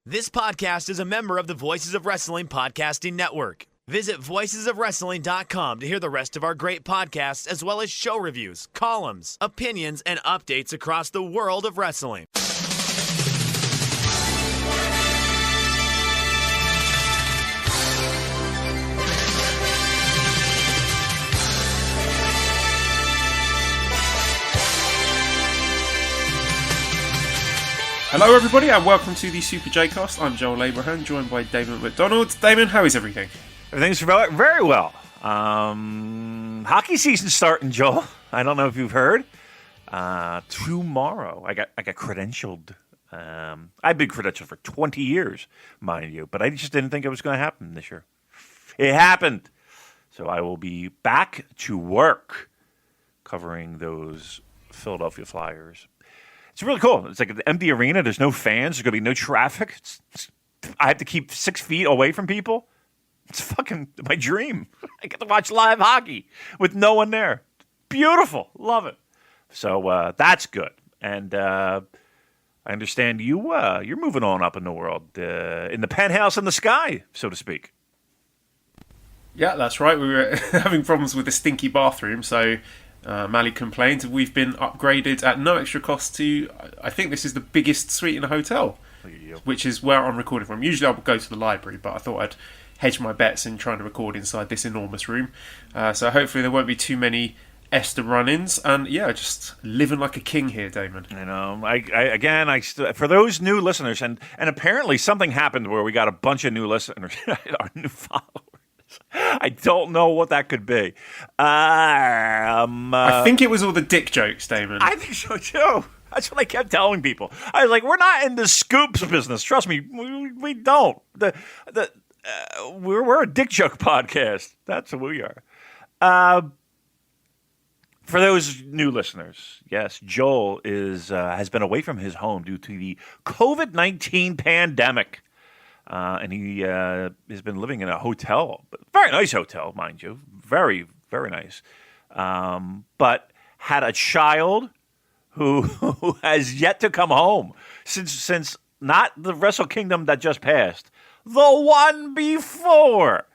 This podcast is a member of the Voices of Wrestling Podcasting Network. Visit voicesofwrestling.com to hear the rest of our great podcasts, as well as show reviews, columns, opinions, and updates across the world of wrestling. Hello everybody and welcome to the Super J-Cast. I'm Joel Abraham, joined by Damon McDonald. Damon, how is everything? Everything's very well. Hockey season's starting, Joel. I don't know if you've heard. Tomorrow, I got credentialed. I've been credentialed for 20 years, mind you, but I just didn't think it was going to happen this year. It happened. So I will be back to work covering those Philadelphia Flyers. It's really cool. It's like an empty arena. There's no fans. There's going to be no traffic. I have to keep 6 feet away from people. It's fucking my dream. I get to watch live hockey with no one there. Beautiful. Love it. So that's good. And I understand you're moving on up in the world, in the penthouse in the sky, so to speak. Yeah, that's right. We were having problems with the stinky bathroom, so Mally complained. We've been upgraded at no extra cost to, I think this is the biggest suite in a hotel, which is where I'm recording from. Usually I would go to the library, but I thought I'd hedge my bets in trying to record inside this enormous room. So hopefully there won't be too many Esther run-ins. And yeah, just living like a king here, Damon. You know, for those new listeners, and apparently something happened where we got a bunch of new listeners, our new followers. I don't know what that could be. I think it was all the dick jokes, Damon. I think so too. That's what I kept telling people. I was like, we're not in the scoops business. Trust me, we don't. We're a dick joke podcast. That's what we are. For those new listeners, yes, Joel has been away from his home due to the COVID-19 pandemic. And he has been living in a hotel, very nice hotel, mind you, very, very nice. But had a child who has yet to come home since not the Wrestle Kingdom that just passed, the one before.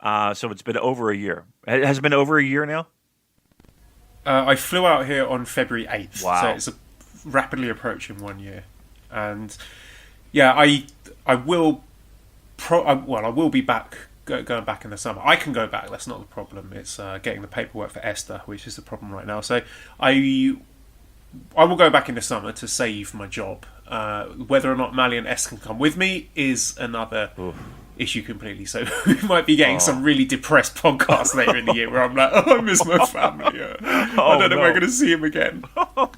So it's been over a year. Has it been over a year now? I flew out here on February 8th, wow. So it's rapidly approaching 1 year. And yeah, I will be back, going back in the summer. I can go back, that's not the problem. It's getting the paperwork for Esther, which is the problem right now. So I will go back in the summer to save my job. Whether or not Mally and Esther can come with me is another issue completely. So we might be getting some really depressed podcasts later in the year where I'm like, I miss my family. I don't know if I'm going to see him again.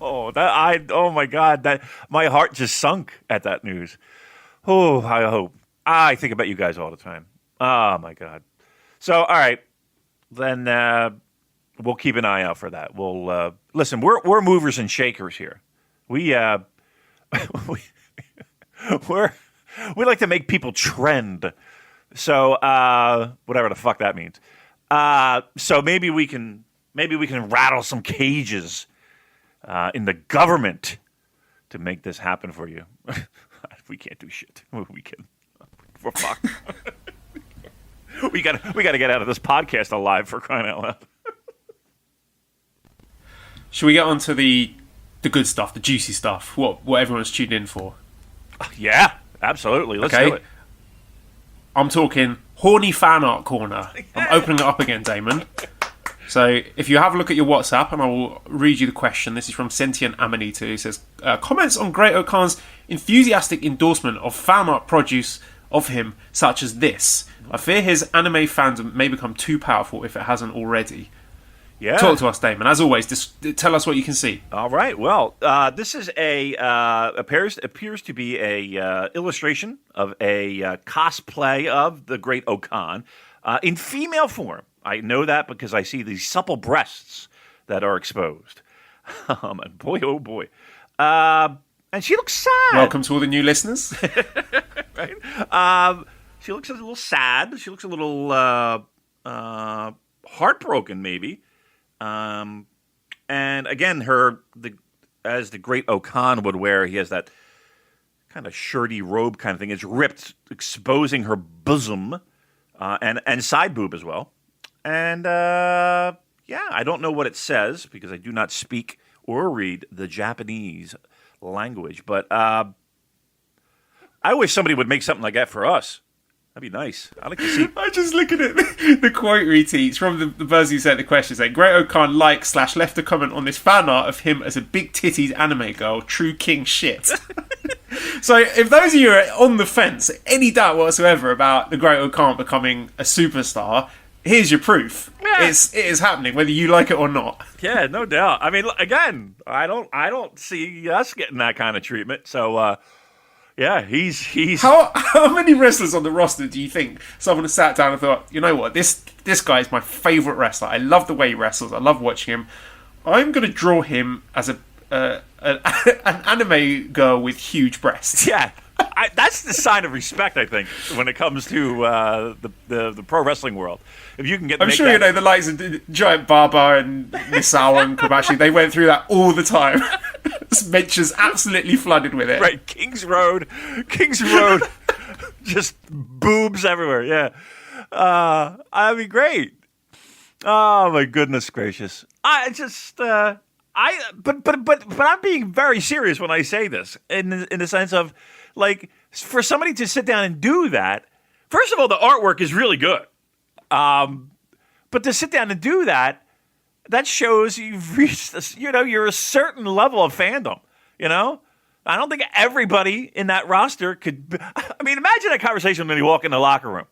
Oh my God, that my heart just sunk at that news. Oh, I hope. I think about you guys all the time. Oh, my God. So, all right. Then we'll keep an eye out for that. We'll listen, we're movers and shakers here. We like to make people trend. So, whatever the fuck that means. So maybe we can rattle some cages in the government to make this happen for you. We can't do shit. We can. We're fucked. we gotta get out of this podcast alive, for crying out loud. Should we get on to the good stuff, the juicy stuff, what everyone's tuned in for? Yeah, absolutely. Let's do it. I'm talking horny fan art corner. I'm opening it up again, Damon. So if you have a look at your WhatsApp, and I will read you the question. This is from Sentient Amanita, who says, comments on Great Okan's enthusiastic endorsement of fan art produce of him, such as this. I fear his anime fandom may become too powerful if it hasn't already. Yeah. Talk to us, Damon. As always, just tell us what you can see. All right. Well, this is appears to be a illustration of a cosplay of the Great Okan in female form. I know that because I see these supple breasts that are exposed. And boy, oh boy. And she looks sad. Welcome to all the new listeners. Right? She looks a little sad. She looks a little heartbroken, maybe. And again, as the Great Okan would wear, he has that kind of shirty robe kind of thing. It's ripped, exposing her bosom and side boob as well. And I don't know what it says because I do not speak or read the Japanese language. But I wish somebody would make something like that for us. That'd be nice. I'd like to see. I'm just looking at the quote retweets from the person who sent the question saying, Great Okan left a comment on this fan art of him as a big titties anime girl, true king shit. So if those of you are on the fence, any doubt whatsoever about the Great Okan becoming a superstar, here's your proof. Yeah. It is happening, whether you like it or not. Yeah, no doubt. I mean, again, I don't see us getting that kind of treatment. So, yeah, he's. How many wrestlers on the roster do you think someone has sat down and thought, you know what, this guy is my favourite wrestler. I love the way he wrestles. I love watching him. I'm going to draw him as an anime girl with huge breasts. Yeah. That's the sign of respect, I think, when it comes to the pro wrestling world. If you can get, I'm sure you know the likes of Giant Baba and Misawa and Kobashi. They went through that all the time. Mentions absolutely flooded with it. Right, Kings Road, just boobs everywhere. Yeah, that'd be great. Oh my goodness gracious! But I'm being very serious when I say this, in the sense of, like, for somebody to sit down and do that, first of all, the artwork is really good. But to sit down and do that shows you've reached this, you're a certain level of fandom, I don't think everybody in that roster could, I mean, imagine a conversation when you walk in the locker room.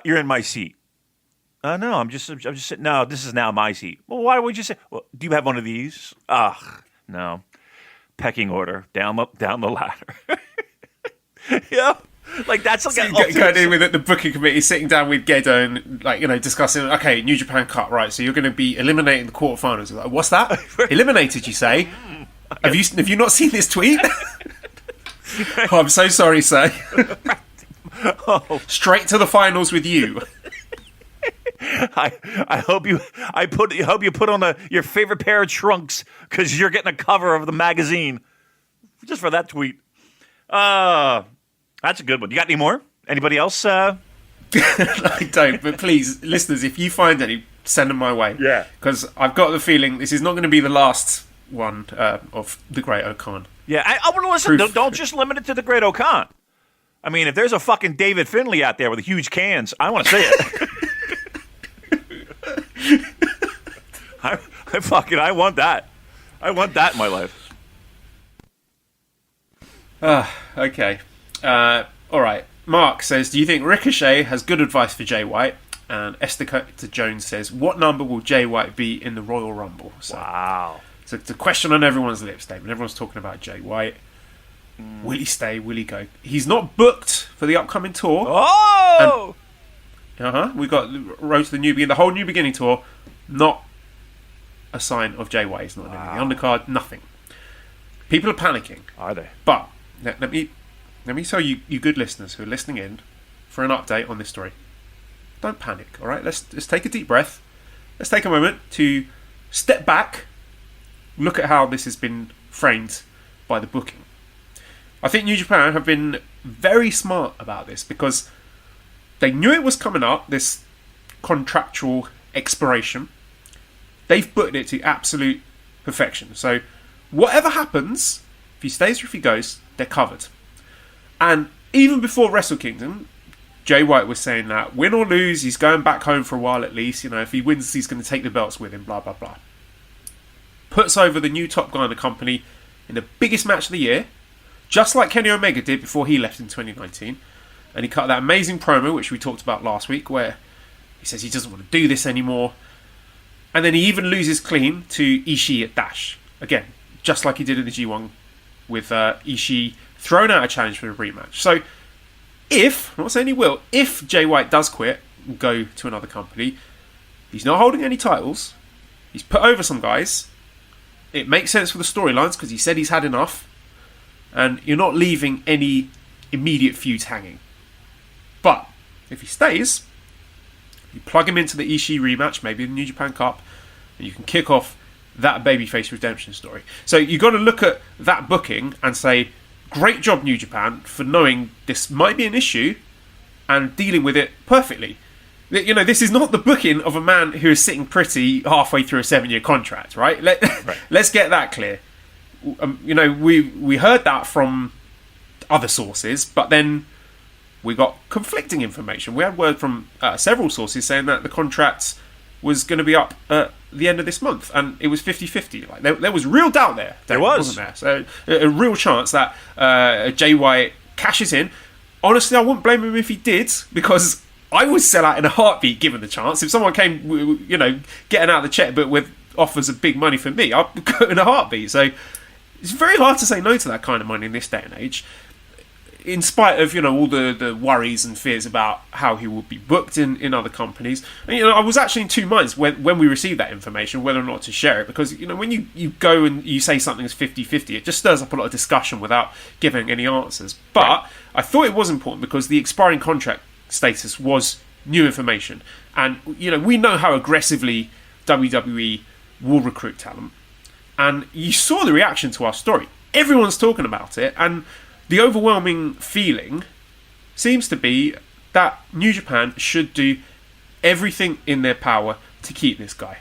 You're in my seat. No, I'm just sitting, no, this is now my seat. Well, why would you say, well, do you have one of these? Ugh, no. Pecking order down the ladder. Yeah, like that's like going in with the booking committee, sitting down with Gedo and discussing. Okay, New Japan Cup, right? So you're going to be eliminating the quarterfinals. Like, what's that? Eliminated? You say? Have you not seen this tweet? Oh, I'm so sorry, sir. Straight to the finals with you. I hope you put on your favorite pair of trunks because you're getting a cover of the magazine just for that tweet. That's a good one. You got any more? Anybody else? I don't, but please, listeners, if you find any, send them my way. Yeah, because I've got the feeling this is not going to be the last one of the Great Okan. Yeah, I want to listen. Don't just limit it to the Great Okan. I mean, if there's a fucking David Finlay out there with huge cans, I want to see it. I want that. I want that in my life. Okay. All right. Mark says, do you think Ricochet has good advice for Jay White? And Esther Jones says, what number will Jay White be in the Royal Rumble? So, wow. So it's a question on everyone's lips, Damon. Everyone's talking about Jay White. Will he stay? Will he go? He's not booked for the upcoming tour. Oh! We got Road to the New Beginning, the whole New Beginning tour. Not a sign of Jay White. He's not in the undercard. Nothing. People are panicking. Are they? But let me tell you good listeners who are listening in for an update on this story. Don't panic. All right. Let's take a deep breath. Let's take a moment to step back. Look at how this has been framed by the booking. I think New Japan have been very smart about this because they knew it was coming up, this contractual expiration. They've put it to absolute perfection. So whatever happens, if he stays or if he goes, they're covered. And even before Wrestle Kingdom, Jay White was saying that win or lose, he's going back home for a while at least. If he wins, he's going to take the belts with him, blah, blah, blah. Puts over the new top guy in the company in the biggest match of the year, just like Kenny Omega did before he left in 2019. And he cut that amazing promo, which we talked about last week, where he says he doesn't want to do this anymore. And then he even loses clean to Ishii at Dash. Again, just like he did in the G1 with Ishii thrown out a challenge for a rematch. So, I'm not saying he will, if Jay White does quit and go to another company, he's not holding any titles. He's put over some guys. It makes sense for the storylines because he said he's had enough. And you're not leaving any immediate feuds hanging. But if he stays, you plug him into the Ishii rematch, maybe the New Japan Cup, and you can kick off that babyface redemption story. So you've got to look at that booking and say, great job, New Japan, for knowing this might be an issue and dealing with it perfectly. You know, this is not the booking of a man who is sitting pretty halfway through a 7-year contract, right? Let's get that clear. You know, we heard that from other sources, but then we got conflicting information. We had word from several sources saying that the contract was going to be up at the end of this month, and it was 50-50. Like there was real doubt there. There was. Wasn't there? So a real chance that Jay White cashes in. Honestly, I wouldn't blame him if he did, because I would sell out in a heartbeat given the chance. If someone came, you know, getting out of the checkbook with offers of big money for me, I'd go in a heartbeat. So it's very hard to say no to that kind of money in this day and age, in spite of, you know, all the worries and fears about how he would be booked in other companies. And, you know, I was actually in two minds when we received that information, whether or not to share it, because, you know, when you go and you say something is 50-50, it just stirs up a lot of discussion without giving any answers. But right. I thought it was important because the expiring contract status was new information. And, you know, we know how aggressively WWE will recruit talent. And you saw the reaction to our story. Everyone's talking about it, and the overwhelming feeling seems to be that New Japan should do everything in their power to keep this guy.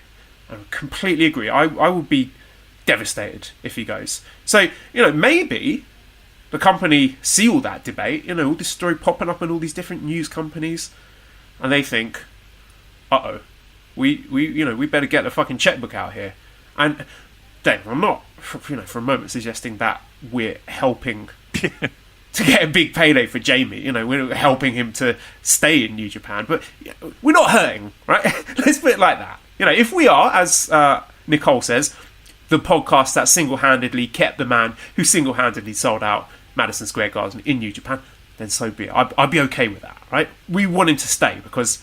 I completely agree. I would be devastated if he goes. So, you know, maybe the company see all that debate, you know, all this story popping up in all these different news companies, and they think, uh-oh, we better get the fucking checkbook out here. And Dave, I'm not, you know, for a moment suggesting that we're helping to get a big payday for Jamie. You know, we're helping him to stay in New Japan, but we're not hurting, right? Let's put it like that. You know, if we are, as Nicole says, the podcast that single-handedly kept the man who single-handedly sold out Madison Square Garden in New Japan, then so be it. I'd be okay with that, right? We want him to stay because,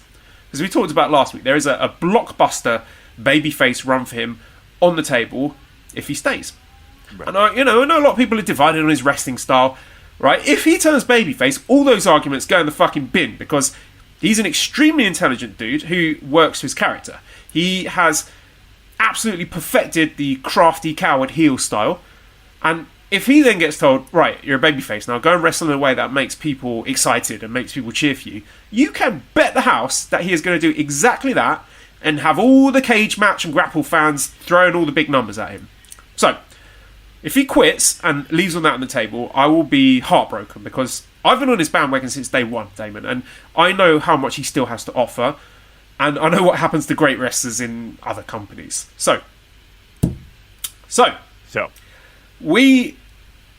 as we talked about last week, there is a blockbuster babyface run for him on the table if he stays. Right. And I know a lot of people are divided on his wrestling style, right? If he turns babyface, all those arguments go in the fucking bin, because he's an extremely intelligent dude who works for his character. He has absolutely perfected the crafty coward heel style, and if he then gets told, right, you're a babyface, now go and wrestle in a way that makes people excited and makes people cheer for you, you can bet the house that he is going to do exactly that and have all the cage match and grapple fans throwing all the big numbers at him. So, if he quits and leaves on that on the table, I will be heartbroken, because I've been on his bandwagon since day one, Damon, and I know how much he still has to offer, and I know what happens to great wrestlers in other companies. So we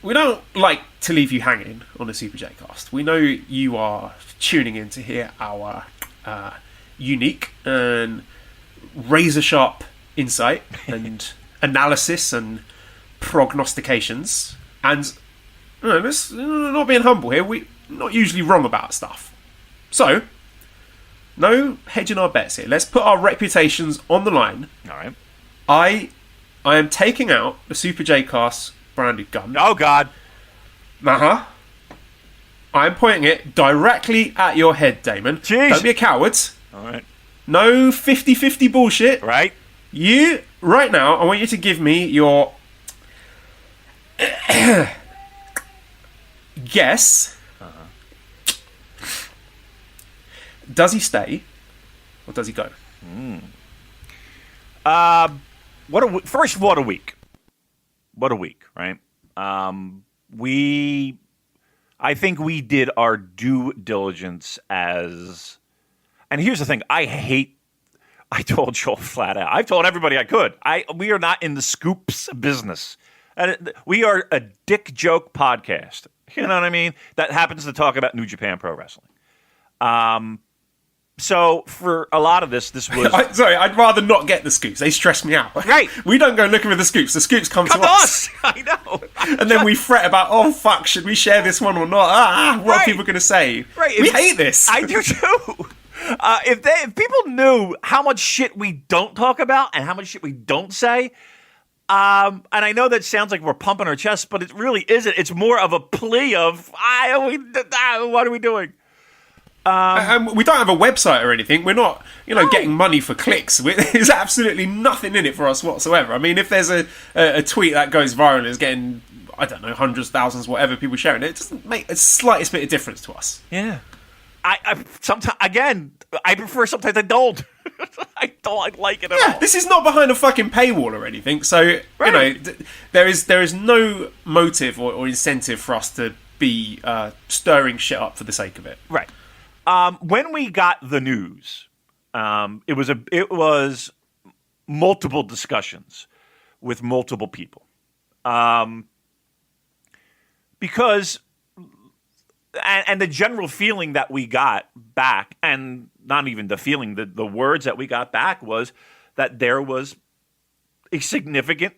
don't like to leave you hanging on the Super J Cast. We know you are tuning in to hear our unique and razor sharp insight and analysis and prognostications, and let's not being humble here, we're not usually wrong about stuff. So, no hedging our bets here. Let's put our reputations on the line. All right. I am taking out the Super J Cast branded gun. Oh God. I'm pointing it directly at your head, Damon. Jeez. Don't be a coward. All right. No 50-50 bullshit. Right. You, right now, I want you to give me your guess. Does he stay or does he go? First of all, what a week. What a week, right? I think we did our due diligence as, and here's the thing, I told Joel flat out, I've told everybody I could, we are not in the scoops business. And we are a dick joke podcast. You know what I mean? That happens to talk about New Japan Pro Wrestling. So for a lot of this was... I'd rather not get the scoops. They stress me out. Right. We don't go looking for the scoops. The scoops come to us. I know. And then we fret about, oh, fuck, should we share this one or not? What are people going to say? Right. We hate this. I do too. If people knew how much shit we don't talk about and how much shit we don't say... and I know that sounds like we're pumping our chests, but it really isn't. It's more of a plea of, what are we doing? We don't have a website or anything. We're not, getting money for clicks. There's absolutely nothing in it for us whatsoever. I mean, if there's a tweet that goes viral and is getting I don't know, hundreds, thousands, whatever people sharing it. It doesn't make a slightest bit of difference to us. Yeah. I sometimes, again, I prefer sometimes I don't. I don't like it at all. This is not behind a fucking paywall or anything. So, Right. there is no motive or incentive for us to be stirring shit up for the sake of it. Right. When we got the news, it was multiple discussions with multiple people. Because and the general feeling that we got back, and not even the feeling, the words that we got back was that there was a significant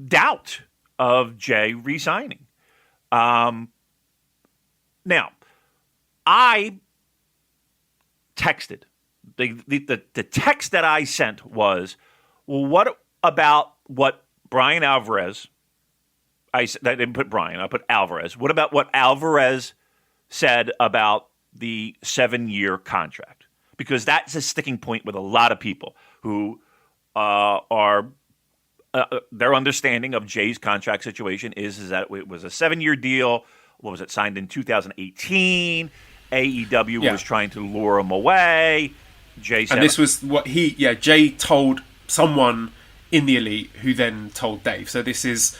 doubt of Jay resigning. Now, I texted. The text that I sent was, well, what about what Brian Alvarez, I didn't put Brian, I put Alvarez. What about what Alvarez said about the 7-year contract? Because that's a sticking point with a lot of people who are their understanding of Jay's contract situation is that it was a 7-year deal. What was it, signed in 2018? AEW was trying to lure him away. Jay said, and this was what Jay told someone in the Elite, who then told Dave. So this is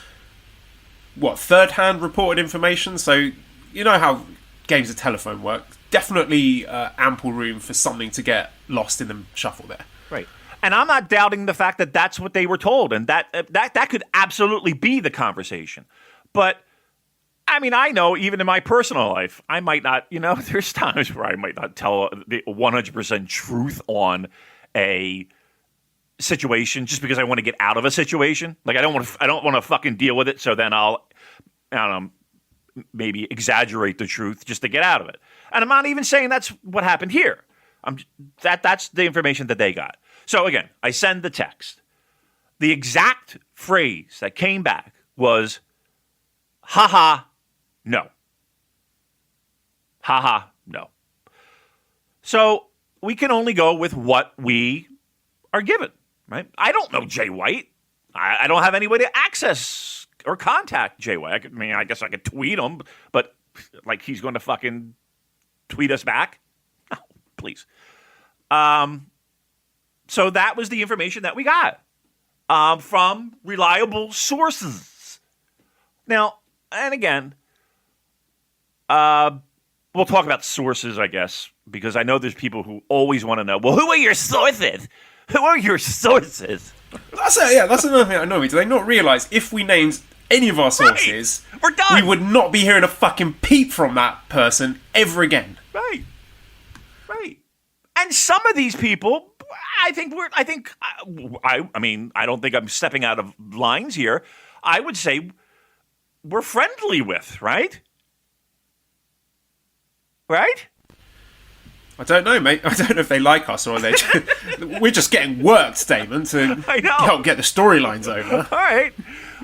third-hand reported information. So you know how games of telephone work. Definitely ample room for something to get lost in the shuffle there. Right. And I'm not doubting the fact that that's what they were told, and that could absolutely be the conversation. But I mean, I know even in my personal life, I might not, there's times where I might not tell the 100% truth on a situation just because I want to get out of a situation. Like I don't want to fucking deal with it. So then I don't know, maybe exaggerate the truth just to get out of it. And I'm not even saying that's what happened here. That's the information that they got. So again, I send the text. The exact phrase that came back was, haha, no. Haha, no. So we can only go with what we are given, right? I don't know Jay White. I don't have any way to access or contact Jay White. I guess I could tweet him, but like he's going to fucking tweet us back? No, please. So that was the information that we got from reliable sources. Now, and again, we'll talk about sources, I guess, because I know there's people who always want to know, well, who are your sources? Who are your sources? That's another thing I know. Do they not realise if we named any of our sources, we're done. We would not be hearing a fucking peep from that person ever again. Right. And some of these people, I don't think I'm stepping out of lines here. I would say we're friendly with, right? Right? I don't know, mate. I don't know if they like us or we're just getting worked, Damon, to help get the storylines over. All right.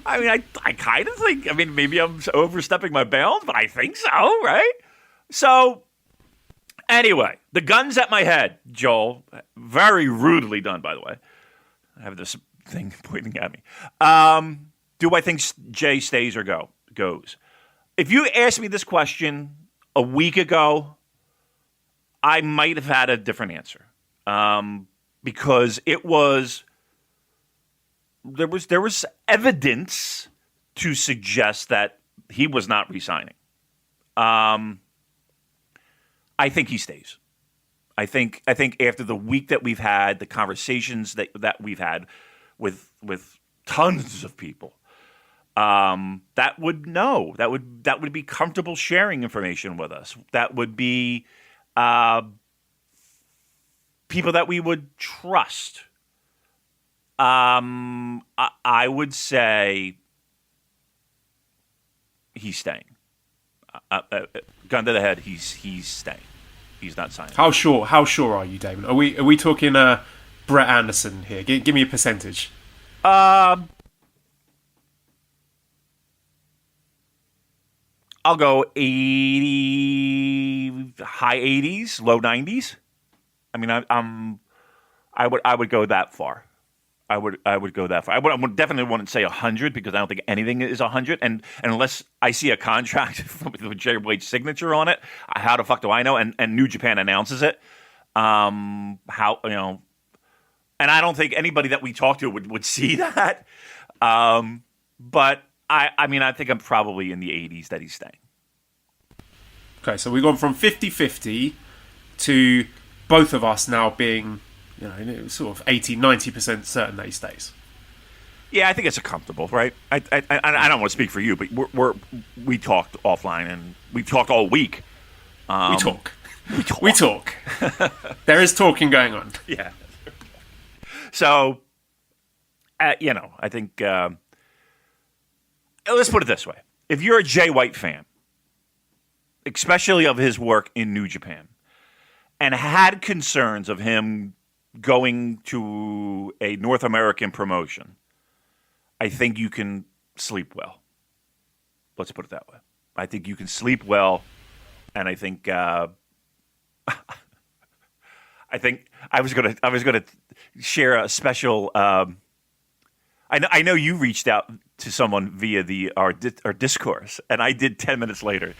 I mean, I kind of think, maybe I'm overstepping my bounds, but I think so, right? So, anyway, the guns at my head, Joel, very rudely done, by the way. I have this thing pointing at me. Do I think Jay stays or goes? If you asked me this question a week ago, I might have had a different answer. Because there was evidence to suggest that he was not resigning. I think he stays. I think after the week that we've had, the conversations that we've had with tons of people, that would be comfortable sharing information with us. That would be people that we would trust. I would say he's staying. Gun to the head, he's staying. He's not signing. How sure are you, Damon? Are we talking Brett Anderson here? Give me a percentage. I'll go 80, high 80s, low 90s. I would go that far. I would go that far. I would definitely wouldn't say 100 because I don't think anything is 100. And unless I see a contract with Jay White's signature on it, how the fuck do I know? And New Japan announces it. How and I don't think anybody that we talk to would see that. But I mean, I think I'm probably in the 80s that he's staying. Okay, so we've gone from 50-50 to both of us now being, sort of 80-90% certain that he stays. Yeah, I think it's comfortable, right? I don't want to speak for you, but we talked offline and we talked all week. We talk. We talk. There is talking going on. Yeah. So, I think let's put it this way: if you're a Jay White fan, especially of his work in New Japan, and had concerns of him going to a North American promotion, I think you can sleep well. Let's put it that way. I think you can sleep well, and I think I was gonna share a special. I know you reached out to someone via our discourse, and I did 10 minutes later.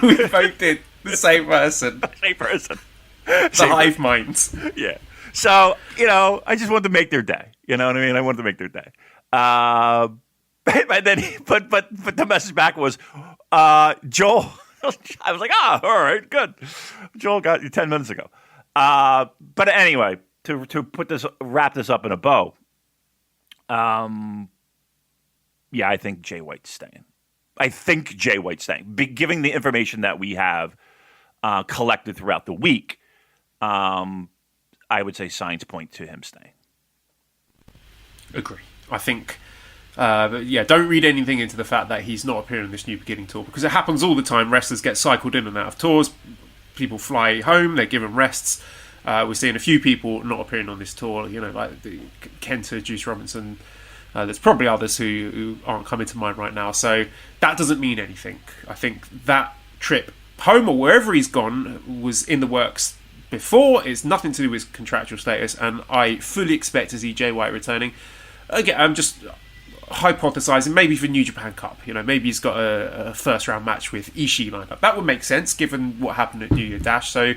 We both did. The same person. Same person. The hive minds. Yeah. So, I just wanted to make their day. You know what I mean? I wanted to make their day. And then, but the message back was, Joel. I was like, all right, good. Joel got you 10 minutes ago. But anyway, to wrap this up in a bow. Yeah, I think Jay White's staying. Given the information that we have collected throughout the week, I would say signs point to him staying. Agree. I think, don't read anything into the fact that he's not appearing on this New Beginning tour, because it happens all the time. Wrestlers get cycled in and out of tours. People fly home, they're given rests. We're seeing a few people not appearing on this tour, like Kenta, Juice Robinson. There's probably others who aren't coming to mind right now. So that doesn't mean anything. I think that trip home or wherever he's gone was in the works before. It's nothing to do with contractual status, and I fully expect to see Jay White returning. Again, I'm just hypothesizing, maybe for New Japan Cup. Maybe he's got a first round match with Ishii lined up. That would make sense given what happened at New Year Dash. So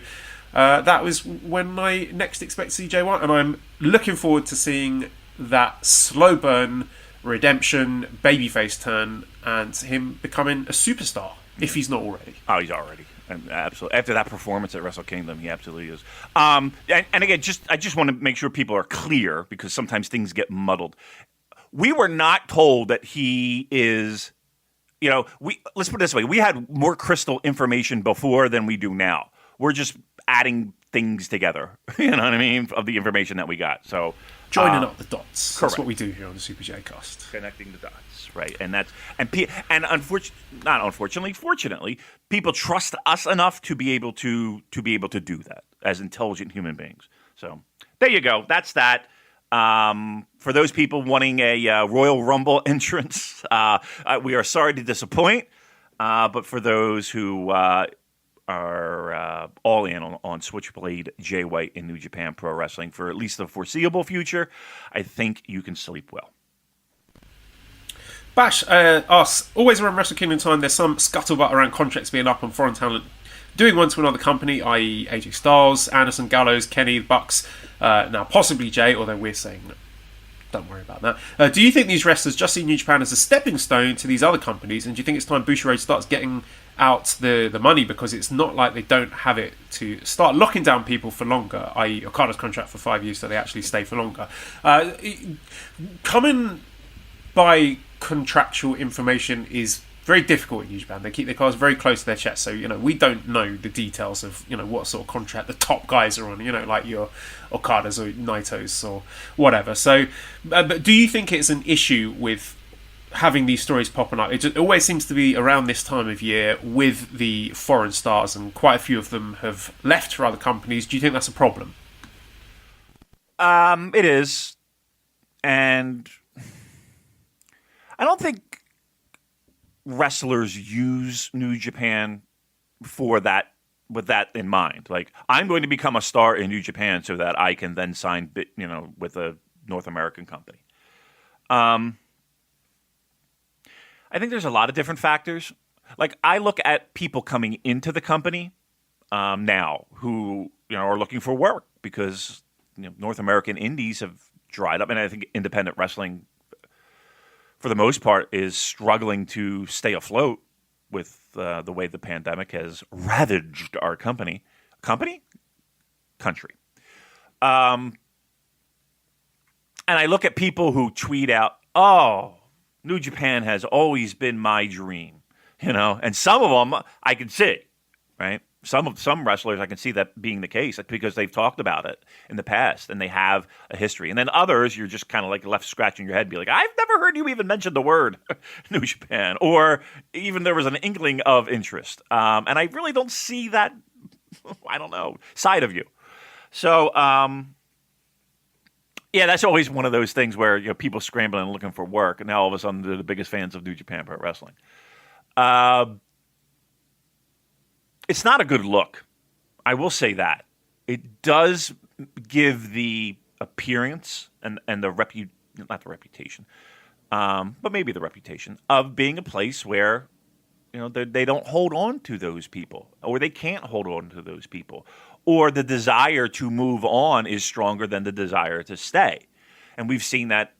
that was when I next expect to see Jay White, and I'm looking forward to seeing that slow burn redemption, babyface turn, and him becoming a superstar if he's not already. Oh, he's already. And absolutely. After that performance at Wrestle Kingdom, he absolutely is. And again, I just want to make sure people are clear, because sometimes things get muddled. We were not told that he is, let's put it this way. We had more crystal information before than we do now. We're just adding things together, you know what I mean, of the information that we got. So joining up the dots. Correct. That's what we do here on the Super J Cast. Connecting the dots, right? Fortunately, people trust us enough to be able to do that as intelligent human beings. So there you go. That's that. For those people wanting a Royal Rumble entrance, we are sorry to disappoint. But for those who are all in on Switchblade Jay White in New Japan Pro Wrestling for at least the foreseeable future, I think you can sleep well. Bash asks, always around Wrestle Kingdom time, there's some scuttlebutt around contracts being up on foreign talent doing one to another company, i.e. AJ Styles, Anderson, Gallows, Kenny, the Bucks, now possibly Jay, although we're saying no. Don't worry about that. Do you think these wrestlers just see New Japan as a stepping stone to these other companies, and do you think it's time Bushiroad starts getting out the money, because it's not like they don't have it to start locking down people for longer, i.e. Okada's contract for 5 years so they actually stay for longer. Coming by contractual information is very difficult in New Japan. They keep their cards very close to their chest, so we don't know the details of what sort of contract the top guys are on, like your Okadas or Naitos or whatever. So but do you think it's an issue with having these stories popping up? It always seems to be around this time of year with the foreign stars, and quite a few of them have left for other companies. Do you think that's a problem? It is, and I don't think wrestlers use New Japan for that, with that in mind. Like, I'm going to become a star in New Japan so that I can then sign, with a North American company. I think there's a lot of different factors. Like, I look at people coming into the company now who are looking for work because North American indies have dried up, and I think independent wrestling, for the most part, is struggling to stay afloat with the way the pandemic has ravaged our country. And I look at people who tweet out, "Oh, New Japan has always been my dream," and some of them I can see, right? Some wrestlers I can see that being the case because they've talked about it in the past and they have a history. And then others, you're just kind of like left scratching your head, and be like, "I've never heard you even mention the word New Japan," or even there was an inkling of interest. And I really don't see that, I don't know, side of you. So, yeah, that's always one of those things where people scrambling and looking for work, and now all of a sudden they're the biggest fans of New Japan Pro Wrestling. It's not a good look. I will say that. It does give the appearance and the not the reputation, but maybe the reputation of being a place where they don't hold on to those people, or they can't hold on to those people, or the desire to move on is stronger than the desire to stay. And we've seen that,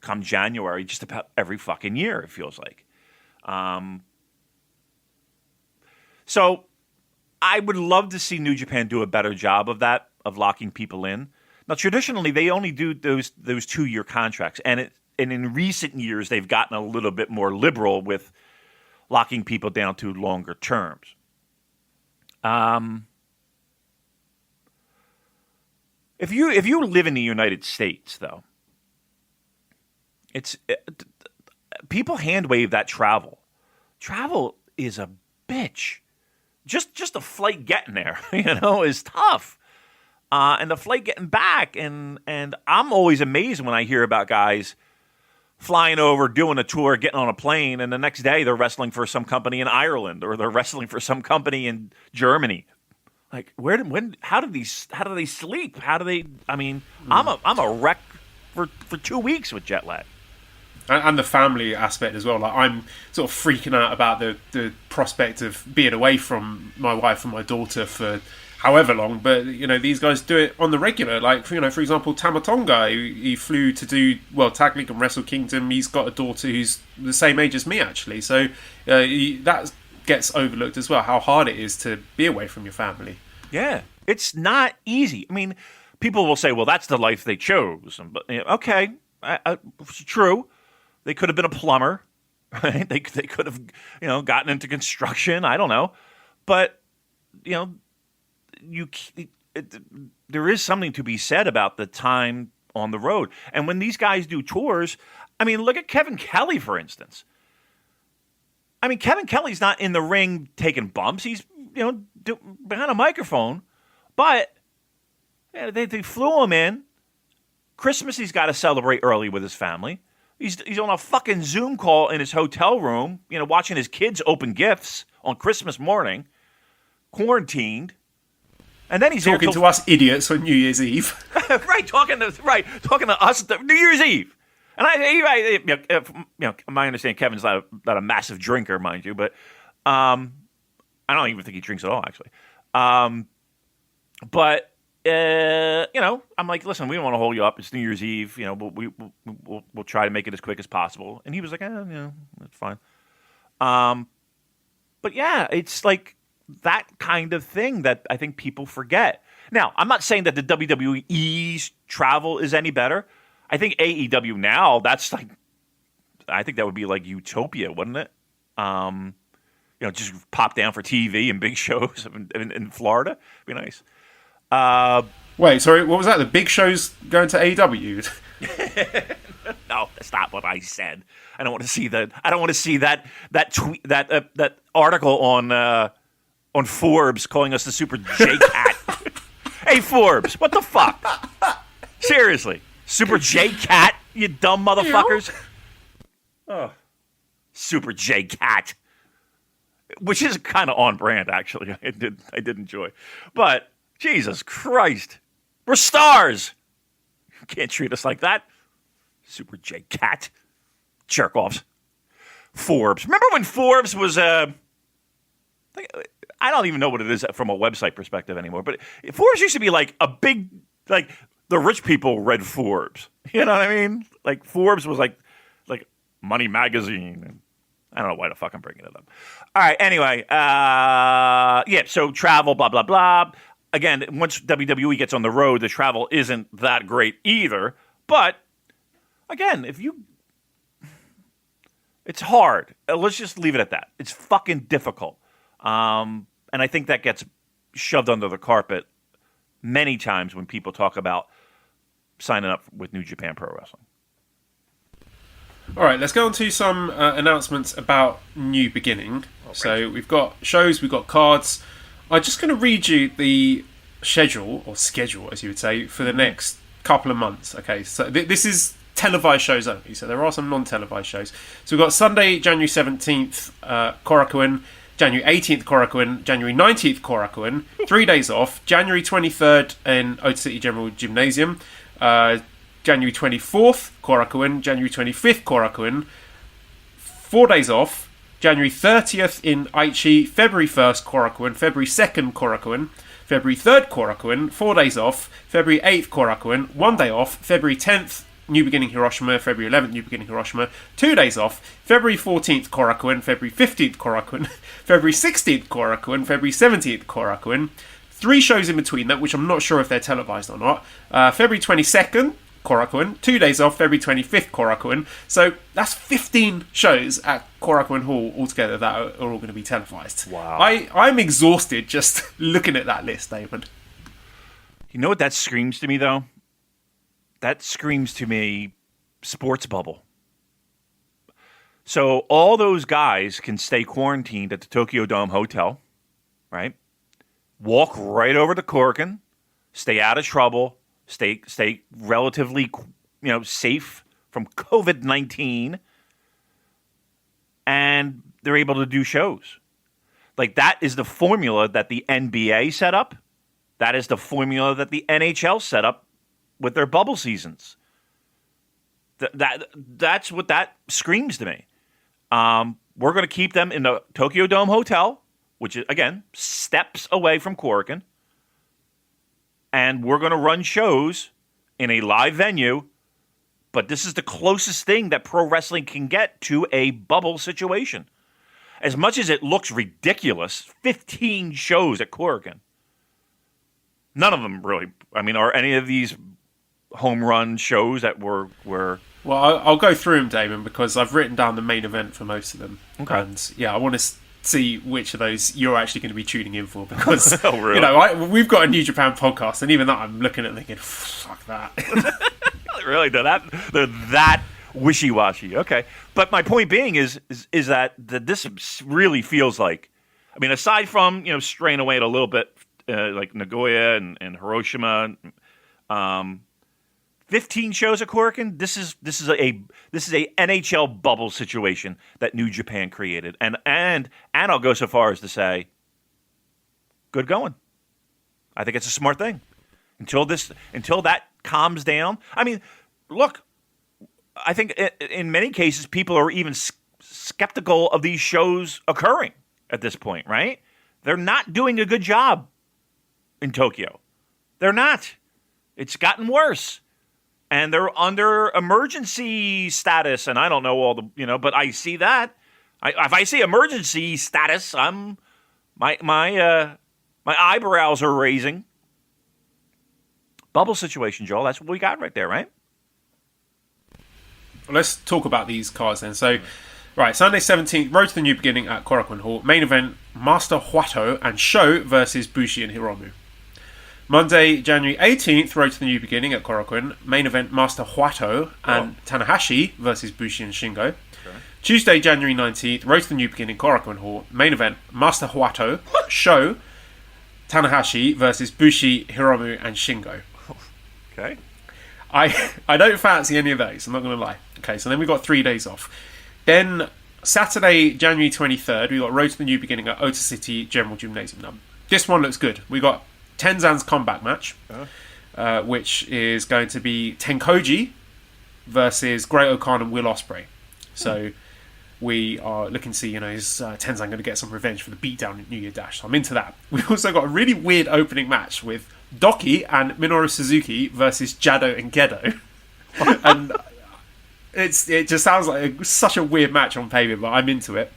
come January, just about every fucking year, it feels like. So I would love to see New Japan do a better job of that, of locking people in. Now, traditionally, they only do those 2-year contracts, and in recent years, they've gotten a little bit more liberal with locking people down to longer terms. If you live in the United States, though, people hand wave that travel. Travel is a bitch. Just the flight getting there, is tough. And the flight getting back, and I'm always amazed when I hear about guys flying over, doing a tour, getting on a plane, and the next day they're wrestling for some company in Ireland, or they're wrestling for some company in Germany. Like, how do they sleep? How do they? I mean, I'm a wreck for 2 weeks with jet lag. And the family aspect as well. Like, I'm sort of freaking out about the prospect of being away from my wife and my daughter for however long. But these guys do it on the regular. Like, for example, Tamatonga, he flew to do Tag League and Wrestle Kingdom. He's got a daughter who's the same age as me, actually. So that gets overlooked as well. How hard it is to be away from your family. Yeah, it's not easy. I mean, people will say, "Well, that's the life they chose." But okay, it's true. They could have been a plumber, right? They could have, gotten into construction. I don't know, but there is something to be said about the time on the road. And when these guys do tours, I mean, look at Kevin Kelly, for instance. I mean, Kevin Kelly's not in the ring taking bumps. He's behind a microphone, but they flew him in. Christmas, he's got to celebrate early with his family. He's on a fucking Zoom call in his hotel room, watching his kids open gifts on Christmas morning, quarantined, and then he's talking to us idiots on New Year's Eve. right, talking to us New Year's Eve. And my understanding, Kevin's not a massive drinker, mind you, but I don't even think he drinks at all, actually. But. I'm like, "Listen, we don't want to hold you up. It's New Year's Eve. We'll try to make it as quick as possible." And he was like, "That's fine." But yeah, it's like that kind of thing that I think people forget. Now, I'm not saying that the WWE's travel is any better. I think AEW now, that's like, I think that would be like utopia, wouldn't it? Just pop down for TV and big shows in Florida. Be nice. Wait, sorry, what was that? The big show's going to AEW? No, that's not what I said. I don't want to see that. I don't want to see that tweet, that article on Forbes calling us the Super J Cat. Hey, Forbes, what the fuck? Seriously, Super J Cat, you dumb motherfuckers. Oh, Super J Cat, which is kind of on brand, actually. I did enjoy, but. Jesus Christ. We're stars. Can't treat us like that. Super J Cat. Jerk-offs. Forbes. Remember when Forbes was... I don't even know what it is from a website perspective anymore, but Forbes used to be like a big... Like, the rich people read Forbes. You know what I mean? Like, Forbes was like Money Magazine. And I don't know why the fuck I'm bringing it up. All right, anyway. So travel, blah, blah, blah. Again, once WWE gets on the road, the travel isn't that great either. But, again, it's hard. Let's just leave it at that. It's fucking difficult. And I think that gets shoved under the carpet many times when people talk about signing up with New Japan Pro Wrestling. All right, let's go on to some announcements about New Beginning. Oh, so we've got shows, we've got cards. I'm just going to read you the schedule, as you would say, for the next couple of months. Okay, so this is televised shows only, so there are some non-televised shows. So we've got Sunday, January 17th, Korakuen, January 18th, Korakuen, January 19th, Korakuen, 3 days off, January 23rd in Ota City General Gymnasium, January 24th, Korakuen, January 25th, Korakuen, 4 days off, January 30th in Aichi, February 1st, Korakuen, February 2nd, Korakuen, February 3rd, Korakuen, 4 days off, February 8th, Korakuen, 1 day off, February 10th, New Beginning Hiroshima, February 11th, New Beginning Hiroshima, 2 days off, February 14th, Korakuen, February 15th, Korakuen, February 16th, Korakuen, February 17th, Korakuen, 3 shows in between that, which I'm not sure if they're televised or not, February 22nd, Korakuen, 2 days off, February 25th, Korakuen, so that's 15 shows at Korakuen Hall altogether that are all going to be televised. Wow. I'm exhausted just looking at that list, Damon. You know what that screams to me, though? That screams to me sports bubble. So all those guys can stay quarantined at the Tokyo Dome Hotel, right? Walk right over to Korakuen, stay out of trouble, stay relatively, safe from COVID-19, and they're able to do shows. Like, that is the formula that the NBA set up. That is the formula that the NHL set up with their bubble seasons. That's what that screams to me. We're going to keep them in the Tokyo Dome Hotel, which is, again, steps away from Korakuen. And we're going to run shows in a live venue. But this is the closest thing that pro wrestling can get to a bubble situation. As much as it looks ridiculous, 15 shows at Korakuen. None of them really, are any of these home run shows that were... Well, I'll go through them, Damon, because I've written down the main event for most of them. Okay. And, I want to see which of those you're actually going to be tuning in for, because, oh, really? We've got a New Japan podcast, and even that I'm looking at thinking, fuck that. Really? They're that wishy-washy. Okay. But my point being is that this really feels like, aside from, straying away a little bit, like Nagoya and Hiroshima, 15 shows at Korakuen. This is a NHL bubble situation that New Japan created, and I'll go so far as to say, good going. I think it's a smart thing. Until that calms down. Look, I think in many cases people are even skeptical of these shows occurring at this point. Right? They're not doing a good job in Tokyo. They're not. It's gotten worse. And they're under emergency status, and I don't know all the, but I see that. If I see emergency status, my eyebrows are raising. Bubble situation, Joel. That's what we got right there, right? Well, let's talk about these cards then. So, right, Sunday 17th, Road to the New Beginning at Korakuen Hall. Main event, Master Huato and Sho versus Bushi and Hiromu. Monday, January 18th, Road to the New Beginning at Korakuen. Main event, Master Huato and Tanahashi versus Bushi and Shingo. Okay. Tuesday, January 19th, Road to the New Beginning, Korakuen Hall. Main event, Master Huato, Sho, Tanahashi versus Bushi, Hiromu and Shingo. Okay. I don't fancy any of those, I'm not going to lie. Okay, so then we got 3 days off. Then Saturday, January 23rd, we got Road to the New Beginning at Ota City General Gymnasium. Now, this one looks good. We got Tenzan's comeback match. which is going to be Tenkoji versus Great O'Khan and Will Ospreay. So we are looking to see, is Tenzan going to get some revenge for the beatdown in New Year Dash? So I'm into that. We've also got a really weird opening match with Doki and Minoru Suzuki versus Jado and Gedo. And it just sounds like such a weird match on paper, but I'm into it.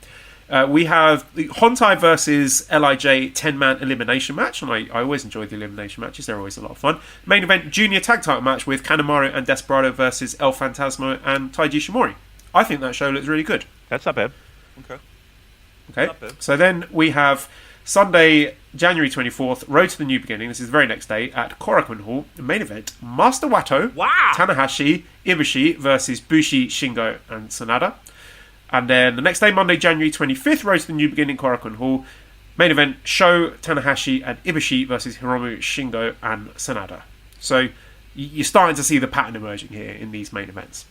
We have the Hontai versus LIJ 10-man elimination match, and I always enjoy the elimination matches. They're always a lot of fun. Main event junior tag title match with Kanemaru and Desperado versus El Fantasma and Taiji Shimori. I think that show looks really good. That's not bad. Okay. Not bad. So then we have Sunday, January 24th, Road to the New Beginning. This is the very next day at Korakuen Hall. The main event, Master Wato, Tanahashi, Ibushi versus Bushi, Shingo, and Sanada. And then the next day, Monday, January 25th, Road to the New Beginning, Korakuen Hall. Main event, Sho, Tanahashi, and Ibushi versus Hiromu, Shingo, and Sanada. So you're starting to see the pattern emerging here in these main events.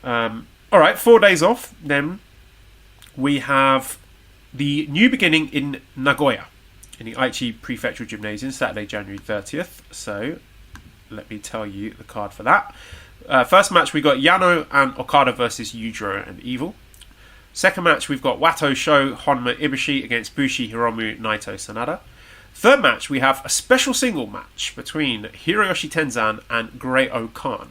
Yeah. All right, 4 days off. Then we have the New Beginning in Nagoya, in the Aichi Prefectural Gymnasium, Saturday, January 30th. So let me tell you the card for that. First match, we got Yano and Okada versus Yujiro and Evil. Second match, we've got Wato, Sho, Honma, Ibushi against Bushi, Hiromu, Naito, Sanada. Third match, we have a special single match between Hiroyoshi Tenzan and Great O'Khan.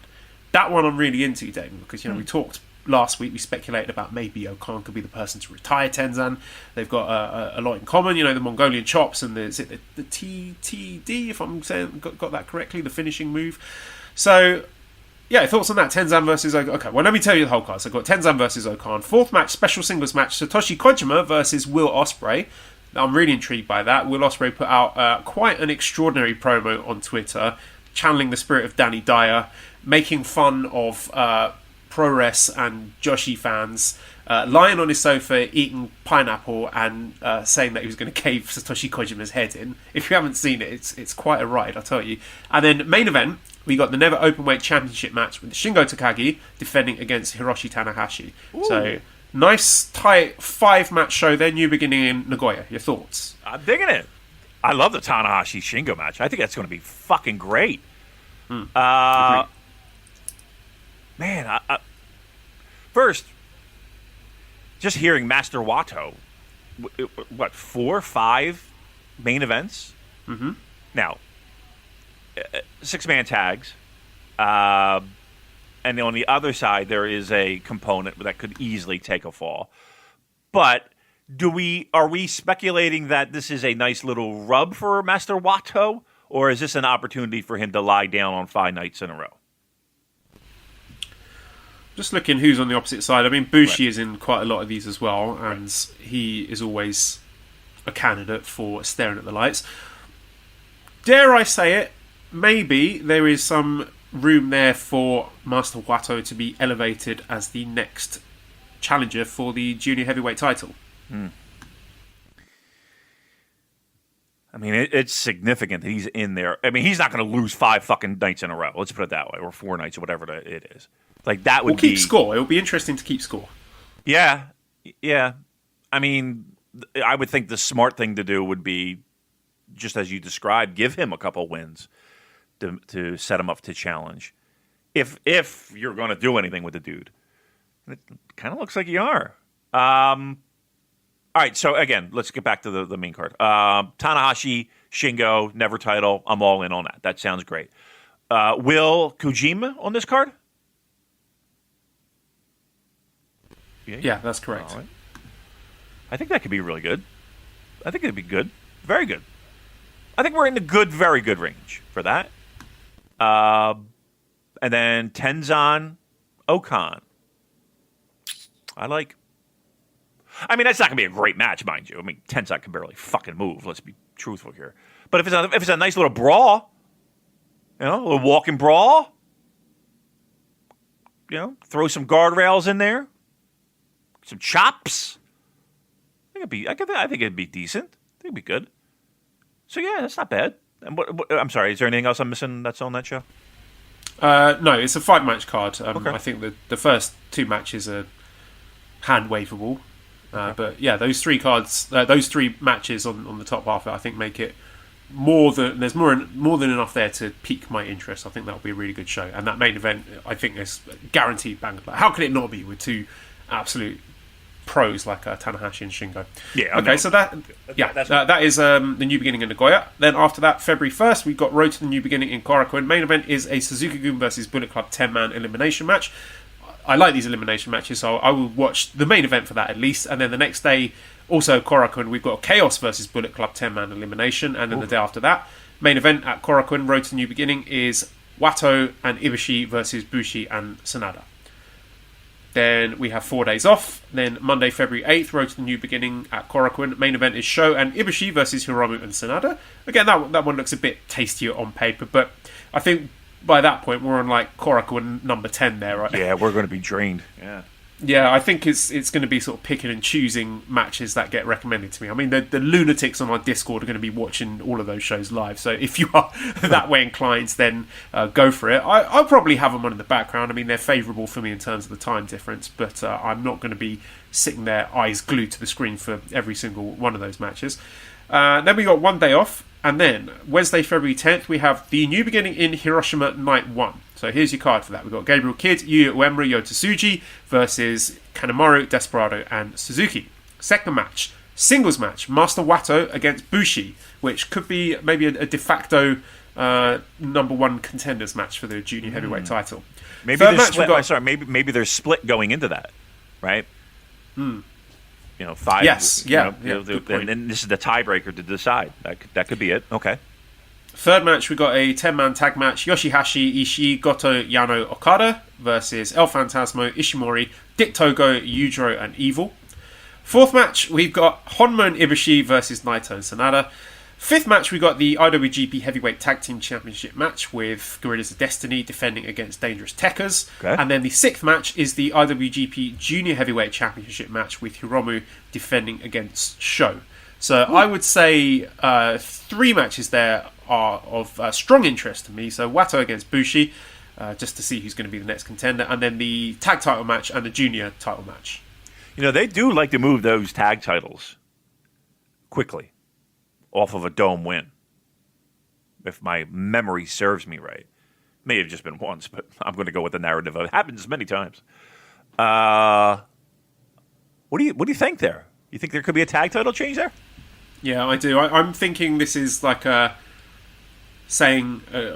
That one I'm really into, Damon, because we talked last week, we speculated about maybe O'Khan could be the person to retire Tenzan. They've got a lot in common, the Mongolian chops and the TTD, if I'm saying got that correctly, the finishing move. So yeah, thoughts on that? Tenzan versus O'Khan. Okay, well, let me tell you the whole card. So I've got Tenzan versus O'Khan. Fourth match, special singles match, Satoshi Kojima versus Will Ospreay. I'm really intrigued by that. Will Ospreay put out quite an extraordinary promo on Twitter, channeling the spirit of Danny Dyer, making fun of ProRes and Joshi fans, lying on his sofa, eating pineapple, and saying that he was going to cave Satoshi Kojima's head in. If you haven't seen it, it's quite a ride, I'll tell you. And then main event, we got the Never Openweight Championship match with Shingo Takagi defending against Hiroshi Tanahashi. Ooh. So, nice, tight 5-match show there, New Beginning in Nagoya. Your thoughts? I'm digging it. I love the Tanahashi Shingo match. I think that's going to be fucking great. Man, first, just hearing Master Wato, 4, 5 main events? Mm-hmm. Now, 6-man tags, and on the other side there is a component that could easily take a fall. But are we speculating that this is a nice little rub for Master Wato, or is this an opportunity for him to lie down on 5 nights in a row? Just looking who's on the opposite side. I mean, Bushi is in quite a lot of these as well, and he is always a candidate for staring at the lights. Dare I say it, maybe there is some room there for Master Wato to be elevated as the next challenger for the junior heavyweight title. I mean, it's significant that he's in there. I mean, he's not going to lose 5 fucking nights in a row. Let's put it that way, or 4 nights, or whatever it is. Like that would keep score. It will be interesting to keep score. Yeah. I mean, I would think the smart thing to do would be, just as you described, give him a couple wins to set him up to challenge. If you're going to do anything with the dude, it kind of looks like you are. All right, so again, let's get back to the main card. Tanahashi, Shingo, never title. I'm all in on that. That sounds great. Will Kojima on this card? Yeah, that's correct. All right. I think that could be really good. I think it'd be good. Very good. I think we're in the good, very good range for that. And then Tenzan O'Khan. I mean, that's not going to be a great match, mind you. I mean, Tenzan can barely fucking move. Let's be truthful here. But if it's a nice little brawl, a little walking brawl, throw some guardrails in there, some chops. I think it'd be decent. I think it'd be good. So yeah, that's not bad. And I'm sorry, is there anything else I'm missing that's on that show? No, it's a 5-match card. Okay. I think the first 2 matches are hand waivable. But yeah, those 3 cards, those 3 matches on the top half, I think make it there's more than enough there to pique my interest. I think that'll be a really good show, and that main event I think is guaranteed banger. Like, how can it not be with two absolute pros like Tanahashi and Shingo? Yeah. Okay, so that is the New Beginning in Nagoya. Then after that, February 1st, we've got Road to the New Beginning in Korakuen. Main event is a Suzuki-gun versus Bullet Club 10-man elimination match. I like these elimination matches, so I will watch the main event for that at least. And then the next day, also Korakuen, we've got Chaos versus Bullet Club 10-man elimination. And then the day after that, main event at Korakuen, Road to the New Beginning, is Wato and Ibushi versus Bushi and Sanada. Then we have 4 days off. Then Monday, February 8th, Road to the New Beginning at Korakuen. Main event is Sho and Ibushi versus Hiromu and Sanada. Again, that one looks a bit tastier on paper, but I think by that point we're on like Korakuen number 10 there, right? Yeah, we're going to be drained. Yeah, I think it's going to be sort of picking and choosing matches that get recommended to me. I mean, the lunatics on our Discord are going to be watching all of those shows live. So if you are that way inclined, then go for it. I'll probably have them on in the background. I mean, they're favourable for me in terms of the time difference, but I'm not going to be sitting there eyes glued to the screen for every single one of those matches. Then we got 1 day off. And then, Wednesday, February 10th, we have the New Beginning in Hiroshima Night 1. So here's your card for that. We've got Gabriel Kidd, Yuya Uemura, Yota Tsuji versus Kanemaru, Desperado, and Suzuki. Second match, singles match, Master Wato against Bushi, which could be maybe a de facto number one contenders match for the junior heavyweight title. Maybe they're split going into that, right? You know, 5. Yes, yeah. And this is the tiebreaker to decide. That could be it. Okay. Third match, we got a 10-man tag match: Yoshihashi, Ishii, Goto, Yano, Okada versus El Phantasmo, Ishimori, Dick Togo, Yujiro, and Evil. Fourth match, we've got Honma and Ibushi versus Naito and Sanada. Fifth match, we got the IWGP Heavyweight Tag Team Championship match with Gorillas of Destiny defending against Dangerous Tekkers. Okay. And then the sixth match is the IWGP Junior Heavyweight Championship match with Hiromu defending against Sho. So I would say 3 matches there are of strong interest to me. So Wato against Bushi, just to see who's going to be the next contender. And then the tag title match and the junior title match. You know, they do like to move those tag titles quickly off of a dome win, if my memory serves me right. May have just been once, but I'm going to go with the narrative. It happens many times. What do you think there? You think there could be a tag title change there? Yeah, I do. I'm thinking this is like a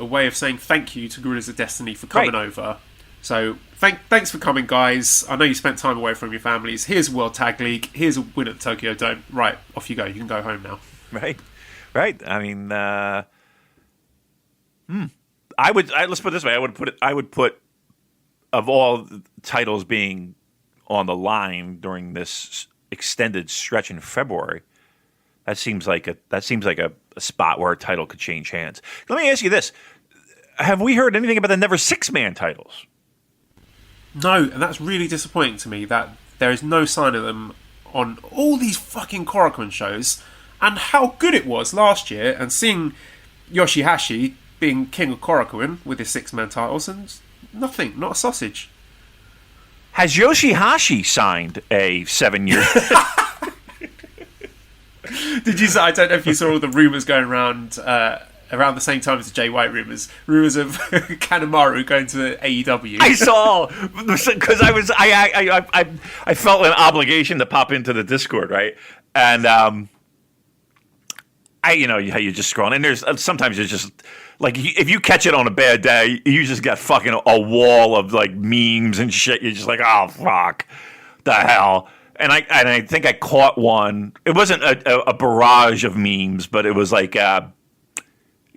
way of saying thank you to Gorillas of Destiny for coming over. So thanks for coming, guys. I know you spent time away from your families. Here's a World Tag League. Here's a win at the Tokyo Dome. Right, off you go. You can go home now. Right. I mean, let's put it this way. I would put of all titles being on the line during this extended stretch in February, that seems like a spot where a title could change hands. Let me ask you this: have we heard anything about the Never 6-man titles? No, and that's really disappointing to me that there is no sign of them on all these fucking Korakuen shows. And how good it was last year, and seeing Yoshihashi being king of Korakuen with his 6-man titles, and nothing, not a sausage. Has Yoshihashi signed a 7-year? Did you? I don't know if you saw all the rumours going around the same time as the Jay White rumours of Kanemaru going to AEW. I saw, because I felt an obligation to pop into the Discord, right? And you know how you just scroll, and there's sometimes you're just like, if you catch it on a bad day, you just got fucking a wall of like memes and shit. You're just like, oh fuck, the hell. And I think I caught one. It wasn't a barrage of memes, but it was like a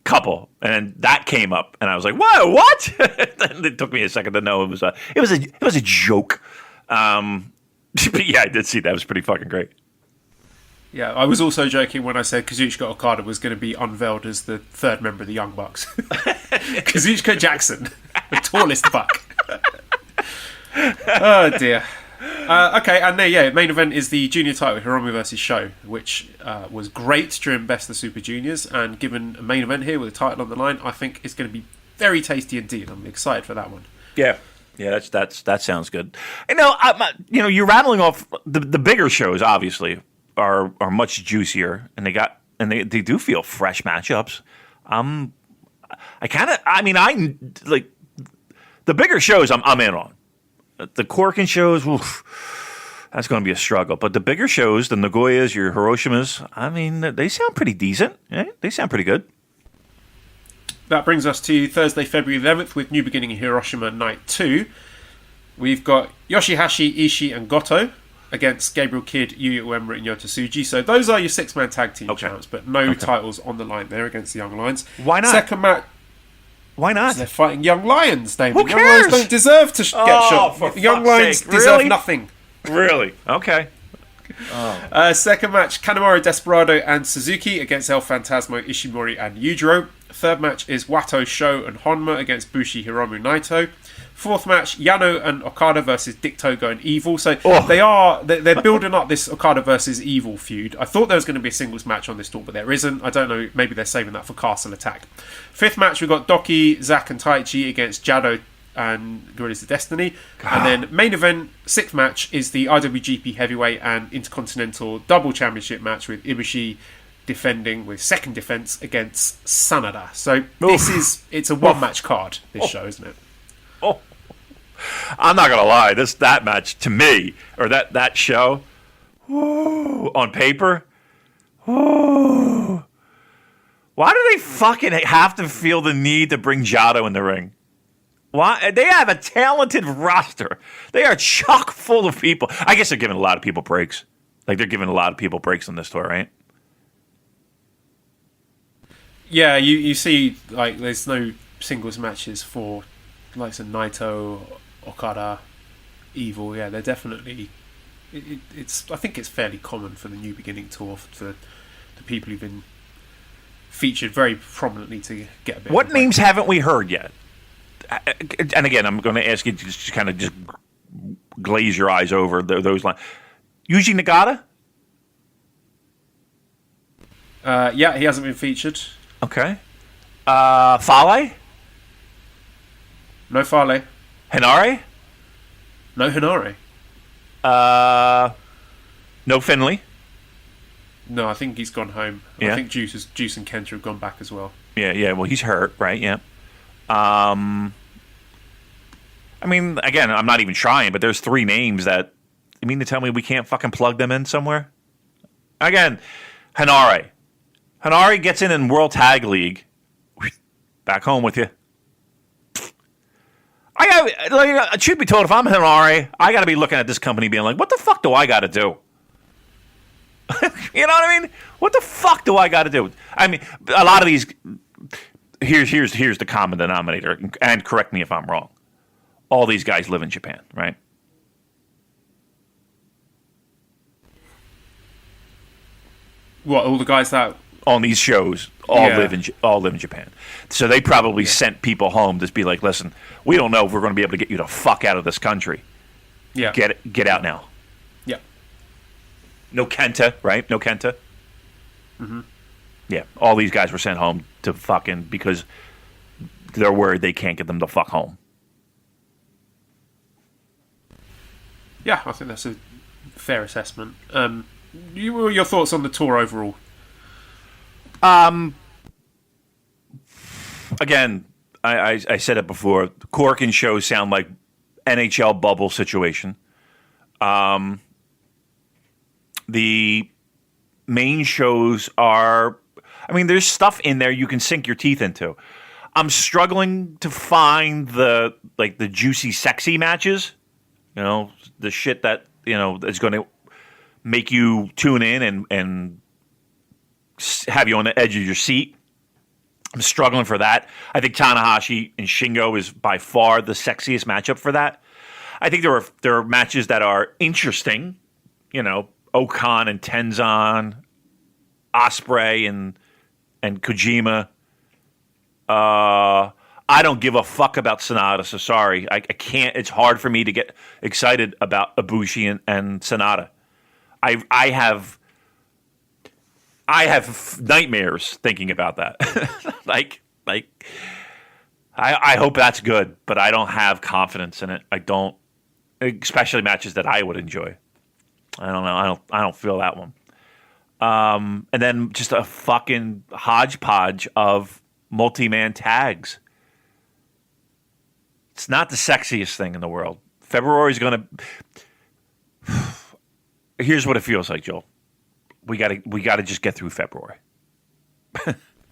couple, and that came up, and I was like, whoa, what? And it took me a second to know it was a joke. But yeah, I did see that. It was pretty fucking great. Yeah, I was also joking when I said Kazuchika Okada was going to be unveiled as the third member of the Young Bucks. Kazuchika Jackson, the tallest buck. Oh dear. Okay, and there, main event is the junior title, Hiromu versus Sho, which was great during Best of the Super Juniors, and given a main event here with a title on the line, I think it's going to be very tasty indeed. I'm excited for that one. Yeah, that sounds good. You're rattling off the bigger shows. Obviously, are much juicier, and and they do feel fresh matchups. Like the bigger shows I'm in on. The Corkin shows, oof, that's going to be a struggle. But the bigger shows, the Nagoyas, your Hiroshimas, I mean, they sound pretty decent. Yeah, they sound pretty good. That brings us to Thursday, February 11th with New Beginning in Hiroshima Night 2. We've got Yoshihashi, Ishii and Goto against Gabriel Kidd, Yuya Uemura and Yota Tsuji. So those are your six-man tag team champs, but no titles on the line there against the Young Lions. Why not? Second match. Why not? They're fighting Young Lions, Damon. Who cares? Young Lions don't deserve to get shot. For Young fuck's Lions sake. deserve Really? nothing. Really? Okay. Second match, Kanemaru, Desperado and Suzuki against El Phantasmo, Ishimori and Yujiro. Third match is Wato, Sho and Honma against Bushi, Hiromu, Naito. Fourth match, Yano and Okada versus Dick Togo and Evil. So they're building up this Okada versus Evil feud. I thought there was going to be a singles match on this tour, but there isn't. I don't know, maybe they're saving that for Castle Attack. Fifth match, we've got Doki, Zack and Taichi against Jado and Gorillas of Destiny. And then main event, sixth match, is the IWGP Heavyweight and Intercontinental Double Championship match with Ibushi defending with second defense against Sanada. So it's a one-match card, this show, isn't it? Oh, I'm not gonna lie. That match to me, or that show, on paper, why do they fucking have to feel the need to bring Jado in the ring? Why? They have a talented roster. They are chock full of people. I guess they're giving a lot of people breaks. Like they're giving a lot of people breaks on this tour, right? Yeah, you see, like there's no singles matches for like Naito, Okada, Evil. Yeah, they're definitely. It's. I think it's fairly common for the New Beginning tour for the people who've been featured very prominently to get a bit. What names haven't we heard yet? And again, I'm going to ask you to just kind of just glaze your eyes over those lines. Yuji Nagata? Yeah, he hasn't been featured. Okay. Fale? No Fale. Hinare? No Hinare. No Finley? No, I think he's gone home. Yeah. I think Juice and Kenta have gone back as well. Yeah. Well, he's hurt, right? Yeah. I mean, again, I'm not even trying, but there's three names that you mean to tell me we can't fucking plug them in somewhere? Again, Hinare. Hinare gets in World Tag League. Back home with you. Truth be told, if I'm Hinare, I got to be looking at this company being like, what the fuck do I got to do? You know what I mean? What the fuck do I got to do? I mean, a lot of these. Here's the common denominator, and correct me if I'm wrong. All these guys live in Japan, right? What, all the guys that on these shows live in Japan. So they probably sent people home to be like, listen, we don't know if we're going to be able to get you the fuck out of this country. Yeah. Get out now. Yeah. No Kenta, right? No Kenta. Mm-hmm. Yeah. All these guys were sent home to fucking because they're worried they can't get them the fuck home. Yeah, I think that's a fair assessment. Your thoughts on the tour overall? Again, I said it before. Corkin shows sound like NHL bubble situation. The main shows are, I mean, there's stuff in there you can sink your teeth into. I'm struggling to find the juicy, sexy matches. You know, the shit that, you know, is going to make you tune in and have you on the edge of your seat. I'm struggling for that. I think Tanahashi and Shingo is by far the sexiest matchup for that. I think there are matches that are interesting. You know, Okan and Tenzan, Ospreay and Kojima. I don't give a fuck about Sonata, so sorry. I can't. It's hard for me to get excited about Ibushi and Sonata. I have nightmares thinking about that. I hope that's good, but I don't have confidence in it. I don't, especially matches that I would enjoy. I don't know. I don't feel that one. And then just a fucking hodgepodge of multi-man tags. It's not the sexiest thing in the world. February's going to... Here's what it feels like, Joel. We gotta just get through February.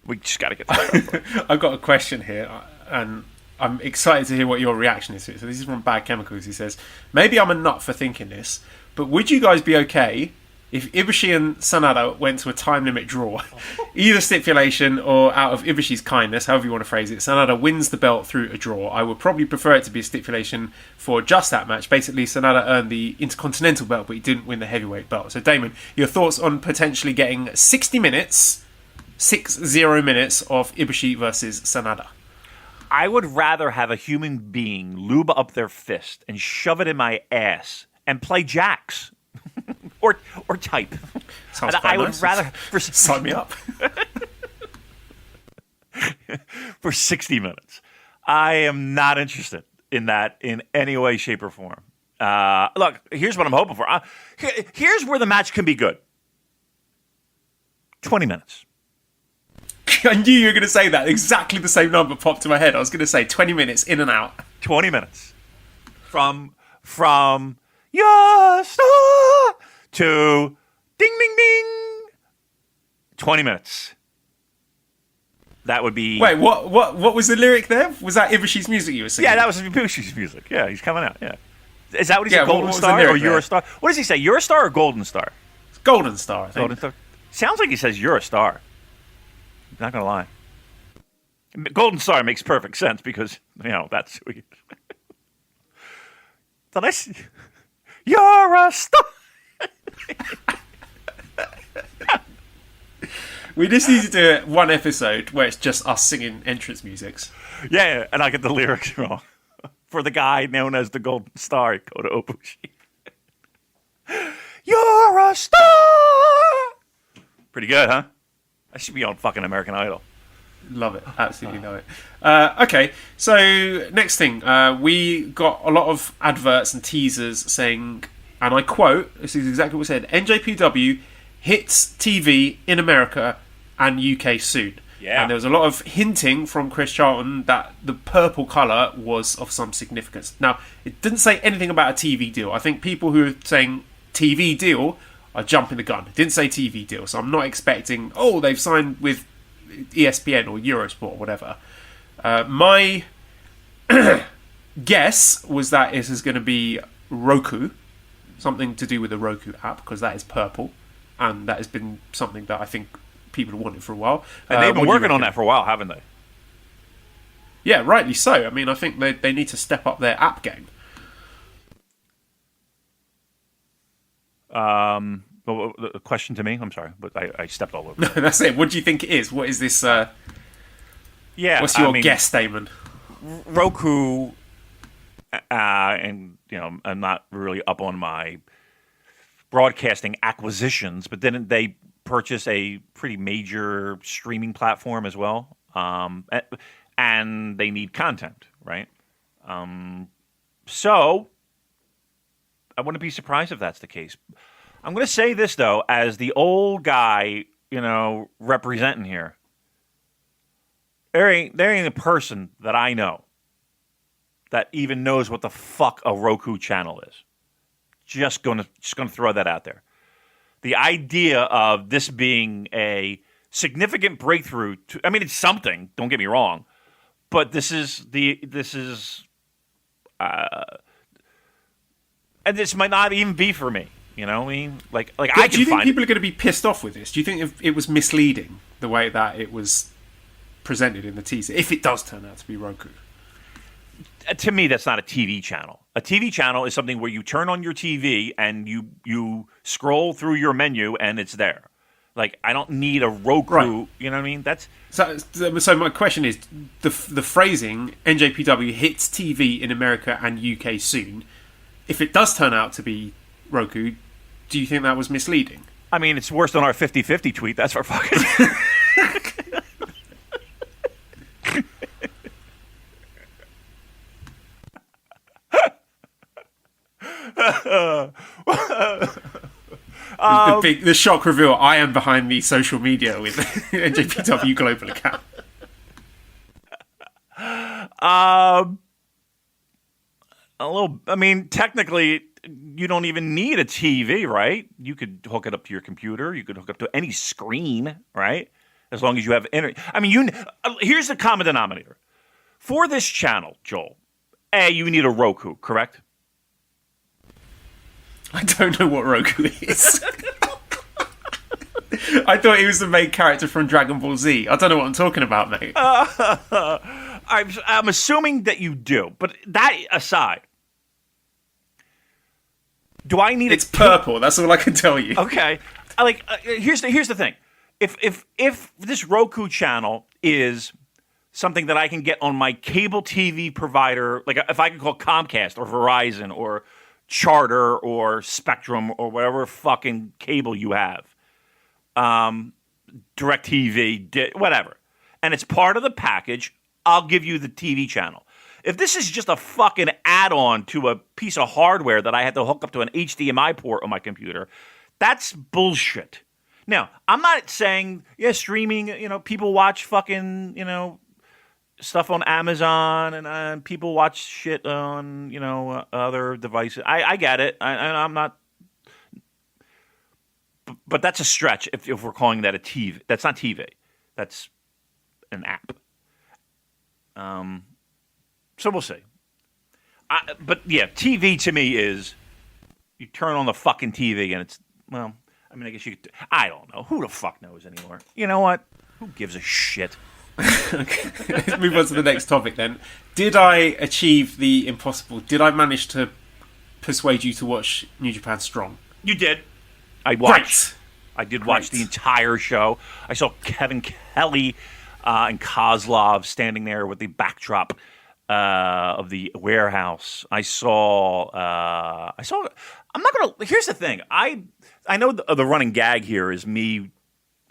We just got to get through February. I've got a question here, and I'm excited to hear what your reaction is to it. So this is from Bad Chemicals. He says, maybe I'm a nut for thinking this, but would you guys be okay if Ibushi and Sanada went to a time limit draw? Either stipulation or out of Ibushi's kindness, however you want to phrase it, Sanada wins the belt through a draw. I would probably prefer it to be a stipulation for just that match. Basically, Sanada earned the Intercontinental belt, but he didn't win the heavyweight belt. So, Damon, your thoughts on potentially getting 60 minutes of Ibushi versus Sanada? I would rather have a human being lube up their fist and shove it in my ass and play jacks. or type. Sounds quite I would nice. rather Sign me up. For 60 minutes. I am not interested in that in any way, shape, or form. Look, here's what I'm hoping for. Here's where the match can be good. 20 minutes. I knew you were going to say that. Exactly the same number popped in my head. I was going to say 20 minutes in and out. 20 minutes. From your star to ding, ding, ding. 20 minutes. That would be... Wait, what was the lyric there? Was that Ibushi's music you were singing? Yeah, that was Ibushi's music. Yeah, he's coming out, yeah. Is that what he said, Yeah, Golden what was the Star lyric or You're there? a Star? What does he say, You're a Star or Golden Star? Golden Star, I think. Golden Star. Sounds like he says You're a Star. Not going to lie. Golden Star makes perfect sense because, that's sweet. Did I see? You're a star. We just need to do one episode where it's just us singing entrance musics. Yeah, and I get the lyrics wrong. For the guy known as the Golden Star, Kota Ibushi. You're a star. Pretty good, huh? I should be on fucking American Idol. Love it. Absolutely love it. Okay, so next thing. We got a lot of adverts and teasers saying, and I quote, this is exactly what it said, NJPW hits TV in America and UK soon. Yeah. And there was a lot of hinting from Chris Charlton that the purple colour was of some significance. Now, it didn't say anything about a TV deal. I think people who are saying TV deal are jumping the gun. It didn't say TV deal, so I'm not expecting, they've signed with ESPN or Eurosport or whatever. My guess was that it is going to be Roku, something to do with the Roku app, because that is purple, and that has been something that I think people have wanted for a while. And they've been what do you working on reckon? that for a while, haven't they? Yeah, rightly so. I mean, I think they need to step up their app game. A question to me? I'm sorry, but I stepped all over. That's it. What do you think it is? What is this? Yeah, What's your guess, Damon? Roku, and I'm not really up on my broadcasting acquisitions, but then they purchase a pretty major streaming platform as well, and they need content, right? So I wouldn't be surprised if that's the case. I'm going to say this, though, as the old guy, representing here. There ain't a person that I know that even knows what the fuck a Roku channel is. Just gonna throw that out there. The idea of this being a significant breakthrough it's something, don't get me wrong, but and this might not even be for me. You know what I mean? I can Do you think find people are going to be pissed off with this? Do you think it was misleading the way that it was presented in the teaser, if it does turn out to be Roku? To me, that's not a TV channel. A TV channel is something where you turn on your TV and you scroll through your menu and it's there. I don't need a Roku. Right. You know what I mean? That's so. My question is the phrasing NJPW hits TV in America and UK soon. If it does turn out to be Roku, do you think that was misleading? I mean, it's worse than our 50-50 tweet. That's for fucking. The shock reveal. I am behind the social media with NJPW global account. A little. I mean, technically, you don't even need a TV, right? You could hook it up to your computer. You could hook it up to any screen, right? As long as you have internet. I mean, here's the common denominator for this channel, Joel. You need a Roku, correct? I don't know what Roku is. I thought he was the main character from Dragon Ball Z. I don't know what I'm talking about, mate. I'm assuming that you do, but that aside, do I need? It's purple. That's all I can tell you. Okay, here's the thing. If this Roku channel is something that I can get on my cable TV provider, like if I can call Comcast or Verizon or Charter or Spectrum or whatever fucking cable you have, DirecTV, whatever, and it's part of the package, I'll give you the TV channel. If this is just a fucking add-on to a piece of hardware that I had to hook up to an HDMI port on my computer, that's bullshit. Now, I'm not saying, streaming, people watch fucking, stuff on Amazon and people watch shit on, other devices. I get it. I'm not. But that's a stretch if we're calling that a TV. That's not TV. That's an app. So we'll see. But yeah, TV to me is you turn on the fucking TV and it's, well, I mean, I guess you could, I don't know. Who the fuck knows anymore? You know what? Who gives a shit? Okay. Let's move on to the next topic then. Did I achieve the impossible? Did I manage to persuade you to watch New Japan Strong? You did. I watched. Great. I did watch the entire show. I saw Kevin Kelly and Kozlov standing there with the backdrop of the warehouse. I saw. I'm not gonna. Here's the thing. I know the running gag here is me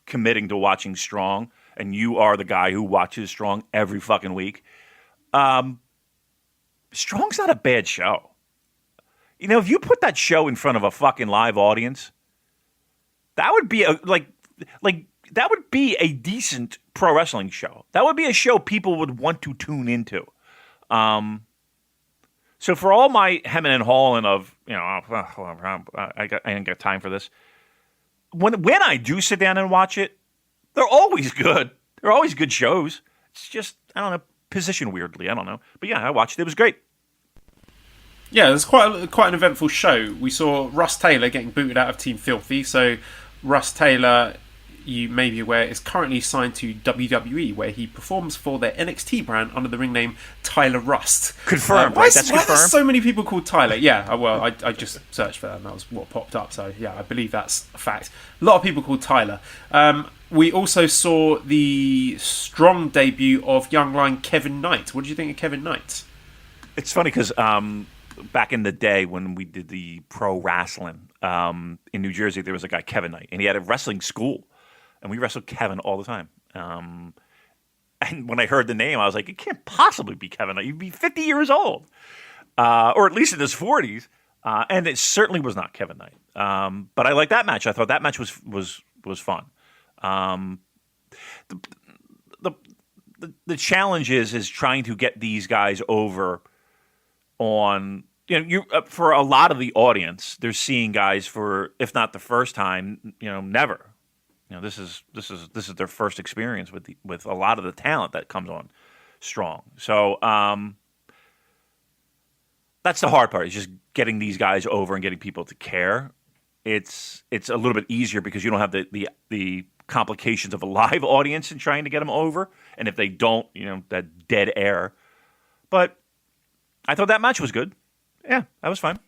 committing to watching Strong, and you are the guy who watches Strong every fucking week. Strong's not a bad show. If you put that show in front of a fucking live audience, that would be that would be a decent pro wrestling show. That would be a show people would want to tune into. So for all my hemming and hawing of, I ain't got time for this. When I do sit down and watch it, they're always good. They're always good shows. It's just, I don't know, positioned weirdly. I don't know. But yeah, I watched it. It was great. Yeah, it was quite an eventful show. We saw Russ Taylor getting booted out of Team Filthy. So Russ Taylor, you may be aware, is currently signed to WWE, where he performs for their NXT brand under the ring name Tyler Rust. Confirmed, right? That's why confirmed. There's so many people called Tyler? Yeah, well, I just searched for that and that was what popped up. So yeah, I believe that's a fact. A lot of people called Tyler. We also saw the Strong debut of young lion Kevin Knight. What did you think of Kevin Knight? It's funny because back in the day when we did the pro wrestling in New Jersey, there was a guy, Kevin Knight, and he had a wrestling school. And we wrestled Kevin all the time. And when I heard the name, I was like, it can't possibly be Kevin Knight. You'd be 50 years old. Or at least in his 40s. And it certainly was not Kevin Knight. But I liked that match. I thought that match was fun. The challenge is trying to get these guys over on, for a lot of the audience, they're seeing guys for, if not the first time, never. This is their first experience with a lot of the talent that comes on Strong. So that's the hard part, is just getting these guys over and getting people to care. It's a little bit easier because you don't have the complications of a live audience and trying to get them over. And if they don't, that dead air. But I thought that match was good. Yeah, that was fine.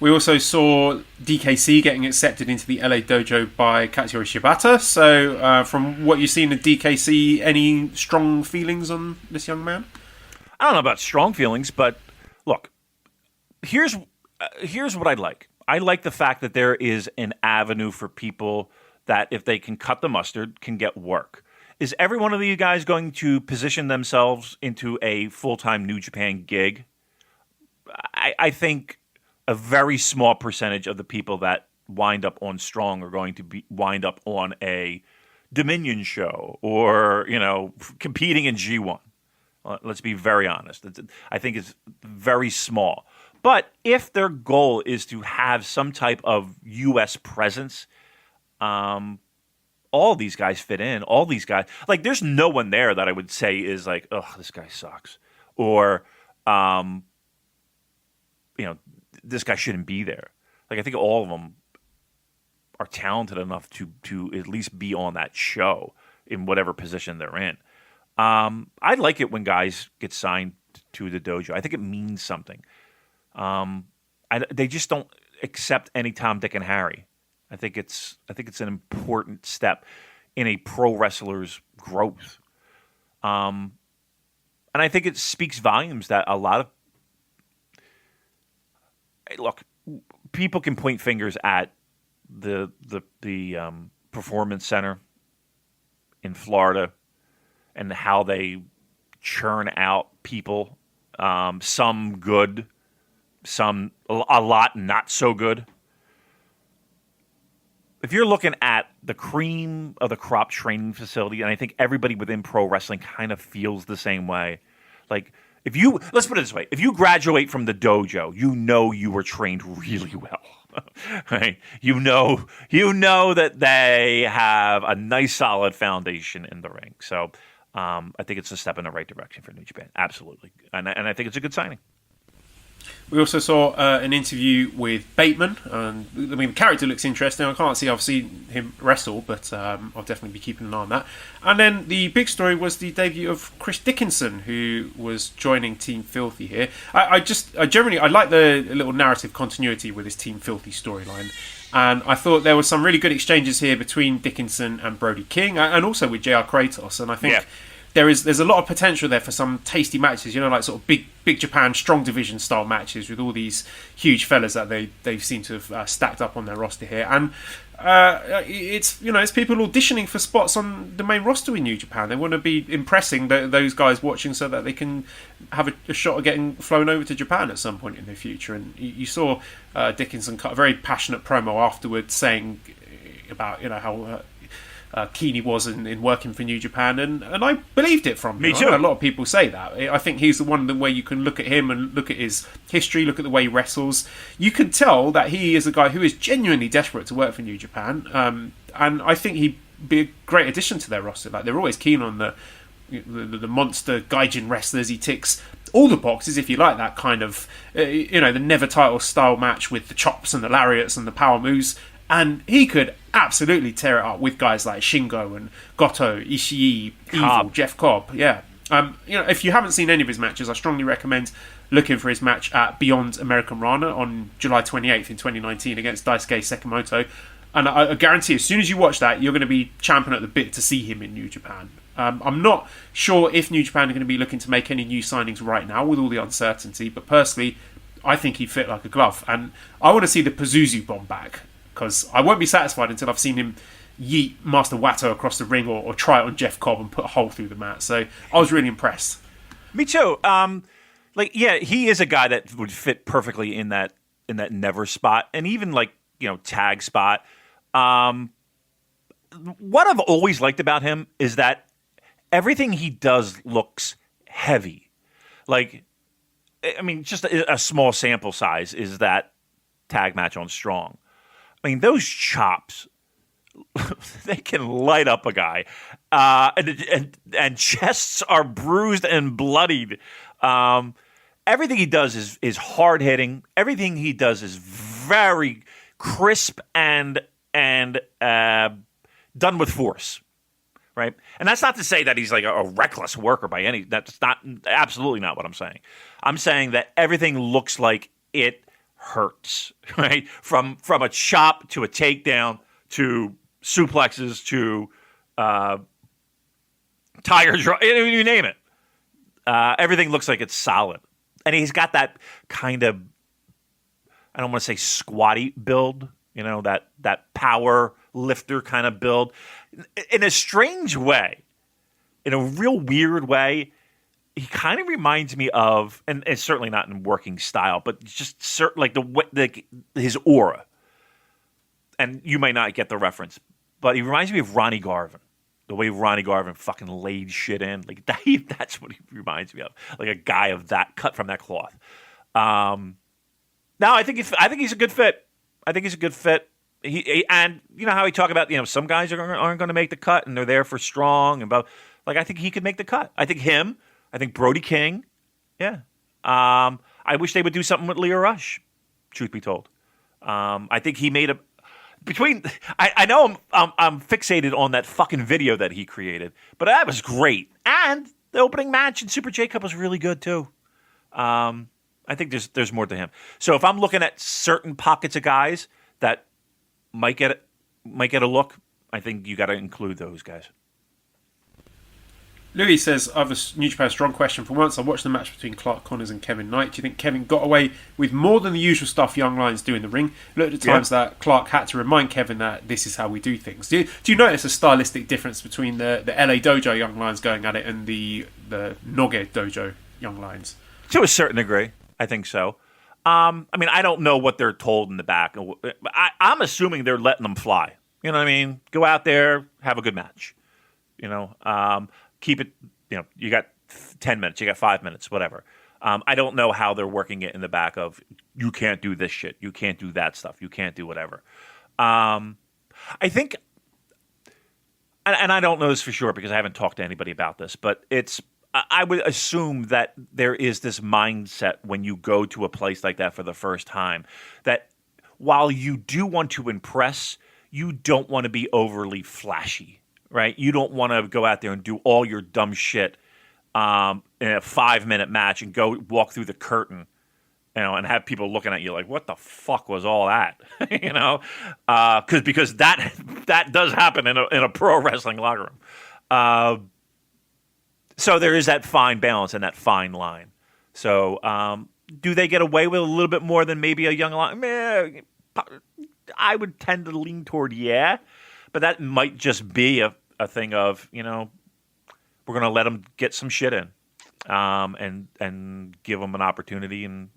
We also saw DKC getting accepted into the LA dojo by Katsuyori Shibata. So, from what you've seen of DKC, any strong feelings on this young man? I don't know about strong feelings, but look, here's what I'd like. I like the fact that there is an avenue for people that, if they can cut the mustard, can get work. Is every one of you guys going to position themselves into a full-time New Japan gig? I think a very small percentage of the people that wind up on Strong are going to wind up on a Dominion show or, competing in G1. Let's be very honest. I think it's very small. But if their goal is to have some type of U.S. presence, all these guys fit in. All these guys, like, there's no one there that I would say is like, oh, this guy sucks, or, this guy shouldn't be there. Like, I think all of them are talented enough to at least be on that show in whatever position they're in. I like it when guys get signed to the dojo. I think it means something. They just don't accept any Tom, Dick, and Harry. I think it's an important step in a pro wrestler's growth. And I think it speaks volumes that a lot of look, people can point fingers at the performance center in Florida and how they churn out people, some good, some a lot not so good. If you're looking at the cream of the crop training facility, and I think everybody within pro wrestling kind of feels the same way, like, let's put it this way, if you graduate from the dojo, you were trained really well. Right? You know that they have a nice solid foundation in the ring. So I think it's a step in the right direction for New Japan. Absolutely. And I think it's a good signing. We also saw an interview with Bateman. The character looks interesting. I can't see I've seen him wrestle, but I'll definitely be keeping an eye on that. And then the big story was the debut of Chris Dickinson, who was joining Team Filthy here. I like the little narrative continuity with this Team Filthy storyline. And I thought there were some really good exchanges here between Dickinson and Brody King, and also with JR Kratos. And I think... Yeah. There's a lot of potential there for some tasty matches, like sort of big Japan strong division style matches with all these huge fellas that they seem to have stacked up on their roster here, and it's people auditioning for spots on the main roster in New Japan. They want to be impressing those guys watching so that they can have a shot at getting flown over to Japan at some point in the future. And you saw Dickinson cut a very passionate promo afterwards saying about how keen he was in working for New Japan, and I believed it from him. Me too. I know a lot of people say that. I think he's the one where you can look at him and look at his history, look at the way he wrestles. You can tell that he is a guy who is genuinely desperate to work for New Japan, and I think he'd be a great addition to their roster. Like, they're always keen on the monster gaijin wrestlers. He ticks all the boxes, if you like that kind of the never title style match with the chops and the lariats and the power moves. And he could absolutely tear it up with guys like Shingo and Goto, Ishii, Evil, Jeff Cobb. Yeah. If you haven't seen any of his matches, I strongly recommend looking for his match at Beyond American Rana on July 28th in 2019 against Daisuke Sekimoto. And I guarantee as soon as you watch that, you're going to be champing at the bit to see him in New Japan. I'm not sure if New Japan are going to be looking to make any new signings right now with all the uncertainty, but personally, I think he'd fit like a glove. And I want to see the Pazuzu bomb back, because I won't be satisfied until I've seen him yeet Master Wato across the ring or try it on Jeff Cobb and put a hole through the mat. So I was really impressed. Me too. He is a guy that would fit perfectly in that never spot, and even tag spot. What I've always liked about him is that everything he does looks heavy. Just a small sample size is that tag match on Strong. Those chops, they can light up a guy. And chests are bruised and bloodied. Everything he does is hard-hitting. Everything he does is very crisp and done with force, right? And that's not to say that he's like a reckless worker by any... That's absolutely not what I'm saying. I'm saying that everything looks like it hurts, right? From a chop to a takedown to suplexes to tire draw, you name it. Everything looks like it's solid, and he's got that kind of, I don't want to say squatty build, that power lifter kind of build. In a strange way, in a real weird way, he kind of reminds me of, and it's certainly not in working style, but just his aura. and you may not get the reference, but he reminds me of Ronnie Garvin. The way Ronnie Garvin fucking laid shit in, like that's what he reminds me of, like a guy of that cut from that cloth. No, I think he's a good fit. I think he's a good fit. And you know how we talk about, some guys aren't going to make the cut and they're there for strong and about, like, I think he could make the cut. I think him. I think Brody King. Yeah. I wish they would do something with Leo Rush. Truth be told, I think he made I know I'm fixated on that fucking video that he created, but that was great. And the opening match in Super J Cup was really good too. I think there's more to him. So if I'm looking at certain pockets of guys that might get a look, I think you got to include those guys. Louis says, I have a New Japan Strong question. For once, I watched the match between Clark Connors and Kevin Knight. Do you think Kevin got away with more than the usual stuff young lions do in the ring? Look at the times that Clark had to remind Kevin that this is how we do things. Do you notice a stylistic difference between the LA Dojo young lions going at it and the Noge Dojo young lions? To a certain degree, I think so. I don't know what they're told in the back. I'm assuming they're letting them fly. You know what I mean? Go out there, have a good match. Keep it, you got 10 minutes, you got 5 minutes, whatever. I don't know how they're working it in the back of, you can't do this shit, you can't do that stuff, you can't do whatever. I think, and I don't know this for sure because I haven't talked to anybody about this, but I would assume that there is this mindset when you go to a place like that for the first time, that while you do want to impress, you don't want to be overly flashy. Right, you don't want to go out there and do all your dumb shit in a 5-minute match and go walk through the curtain, and have people looking at you like, "What the fuck was all that?" Because that does happen in a pro wrestling locker room. So there is that fine balance and that fine line. So do they get away with a little bit more than maybe a young lion? I would tend to lean toward yeah, but that might just be a thing of, we're going to let them get some shit in, and give them an opportunity, and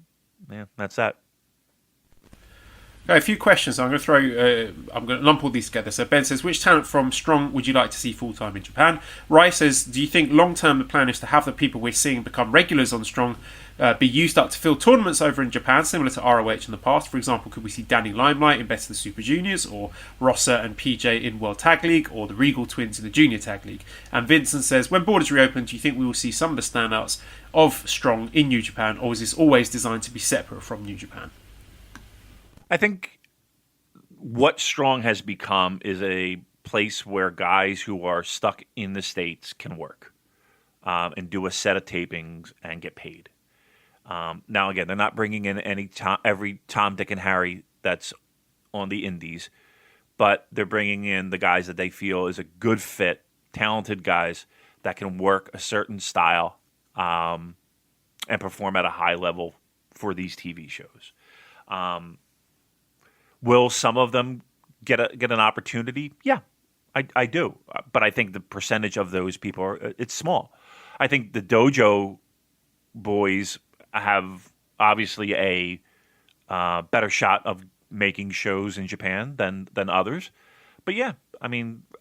that's that. A few questions. I'm going to lump all these together. So Ben says, which talent from Strong would you like to see full-time in Japan? Rai says, do you think long-term the plan is to have the people we're seeing become regulars on Strong be used up to fill tournaments over in Japan, similar to ROH in the past? For example, could we see Danny Limelight in Best of the Super Juniors, or Rosser and PJ in World Tag League, or the Regal Twins in the Junior Tag League? And Vincent says, when borders reopen, do you think we will see some of the standouts of Strong in New Japan, or is this always designed to be separate from New Japan? I think what Strong has become is a place where guys who are stuck in the States can work and do a set of tapings and get paid. Now, again, they're not bringing in every Tom, Dick, and Harry that's on the indies, but they're bringing in the guys that they feel is a good fit, talented guys that can work a certain style and perform at a high level for these TV shows. Will some of them get an opportunity? Yeah, I do. But I think the percentage of those people it's small. I think the dojo boys have obviously a better shot of making shows in Japan than others. But yeah,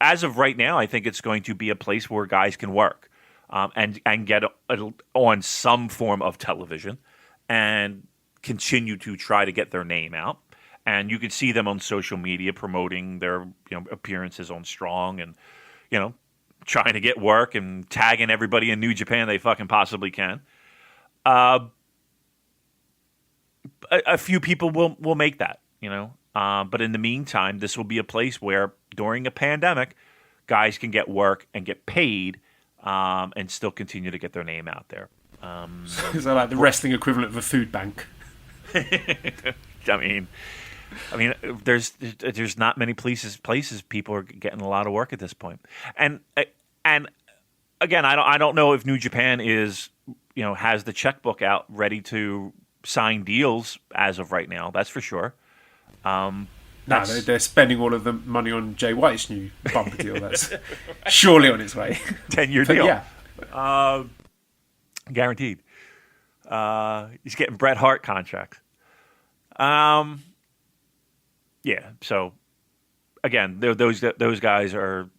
as of right now, I think it's going to be a place where guys can work and get on some form of television and continue to try to get their name out. And you can see them on social media promoting their appearances on Strong and trying to get work and tagging everybody in New Japan they fucking possibly can. A few people will make that, but in the meantime, this will be a place where during a pandemic, guys can get work and get paid and still continue to get their name out there. Is that like the wrestling equivalent of a food bank? There's not many places people are getting a lot of work at this point. And again, I don't know if New Japan is, has the checkbook out ready to sign deals as of right now. That's for sure. No, they're spending all of the money on Jay White's new bumper deal. That's surely on its way. 10-year deal. Yeah. Guaranteed. He's getting Bret Hart contracts. Yeah, so again, those guys are